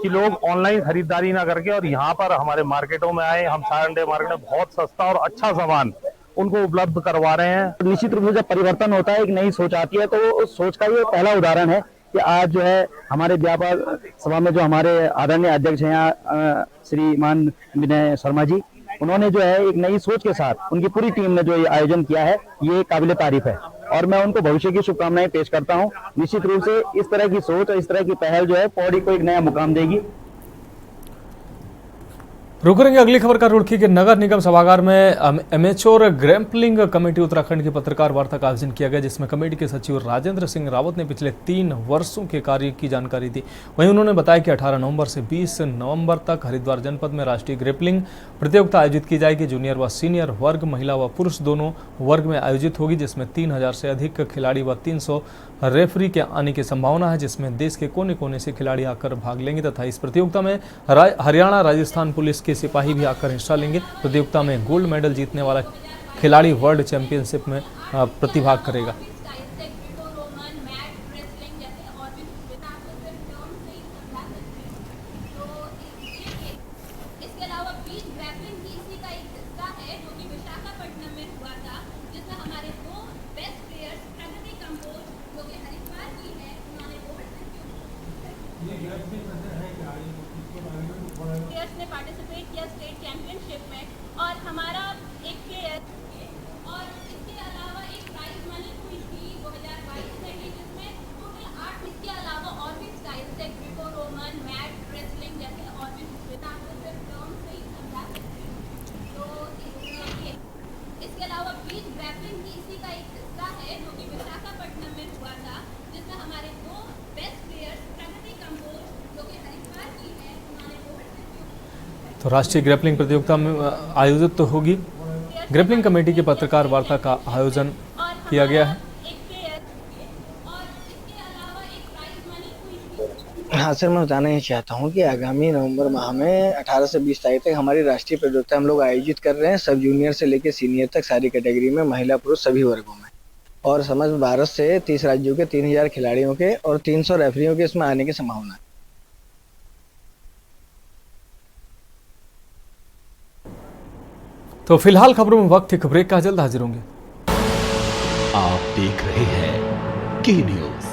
कि लोग ऑनलाइन खरीदारी ना करके और यहाँ पर हमारे मार्केटों में आए। हम संडे मार्केट में बहुत सस्ता और अच्छा सामान उनको उपलब्ध करवा रहे हैं। निश्चित रूप से जब परिवर्तन होता है, एक नई सोच आती है, तो उस सोच का ये पहला उदाहरण है कि आज जो है हमारे व्यापार सभा में जो हमारे आदरणीय अध्यक्ष हैं यहाँ श्रीमान विनय शर्मा जी, उन्होंने जो है एक नई सोच के साथ उनकी पूरी टीम ने जो ये आयोजन किया है, ये काबिले तारीफ है और मैं उनको भविष्य की शुभकामनाएं पेश करता हूँ। निश्चित रूप से इस तरह की सोच और इस तरह की पहल जो है पौड़ी को एक नया मुकाम देगी। रुक करेंगे अगली खबर का। रुड़की के नगर निगम सभागार में एमेच्योर ग्रैम्पलिंग कमेटी उत्तराखंड की पत्रकार वार्ता का आयोजन किया गया, जिसमें कमेटी के सचिव राजेंद्र सिंह रावत ने पिछले 3 वर्षों के कार्य की जानकारी दी। वहीं उन्होंने बताया कि 18 नवंबर से 20 नवंबर तक हरिद्वार जनपद में राष्ट्रीय ग्रैप्लिंग प्रतियोगिता आयोजित की जाएगी। जूनियर व सीनियर वर्ग, महिला व पुरुष दोनों वर्ग में आयोजित होगी, जिसमें 3000 से अधिक खिलाड़ी व 300 रेफरी के आने की संभावना है, जिसमें देश के कोने कोने से खिलाड़ी आकर भाग लेंगे तथा इस प्रतियोगिता में हरियाणा, राजस्थान पुलिस के सिपाही भी आकर हिस्सा लेंगे। प्रतियोगिता में गोल्ड मेडल जीतने वाला खिलाड़ी वर्ल्ड चैंपियनशिप में प्रतिभाग करेगा। ने पार्टिसिपेट किया स्टेट चैंपियनशिप में और हमारा एक प्लेयर और इसके अलावा एक प्राइज मनी हुई थी 2022 में ही, जिसमें टोटल 8, इसके अलावा और भी स्टाइल्स है ग्रीको रोमन, मैट, रेसलिंग जैसे और भी टर्म से ही समझा सकते हैं। तो इसके अलावा बीच ग्रैपलिंग भी इसी का एक हिस्सा है, जो कि विशाखापट्टनम में हुआ था, जिसमें हमारे 2 बेस्ट प्लेयर्स प्रगति कंबोज जो कि हरिद्वार की है, उन्होंने तो राष्ट्रीय ग्रैपलिंग प्रतियोगिता में आयोजित तो होगी। ग्रैपलिंग कमेटी की पत्रकार वार्ता का आयोजन किया गया है। हाँ सर, मैं बताना ही चाहता हूँ कि आगामी नवंबर माह में 18 से 20 तारीख तक हमारी राष्ट्रीय प्रतियोगिता हम लोग आयोजित कर रहे हैं, सब जूनियर से लेकर सीनियर तक सारी कैटेगरी में, महिला पुरुष सभी वर्गों में, और समस्त भारत से 30 राज्यों के 3000 खिलाड़ियों के और 300 रेफरियों के इसमें आने की संभावना है। तो फिलहाल खबरों में वक्त एक ब्रेक का, जल्द हाजिर होंगे। आप देख रहे हैं के न्यूज।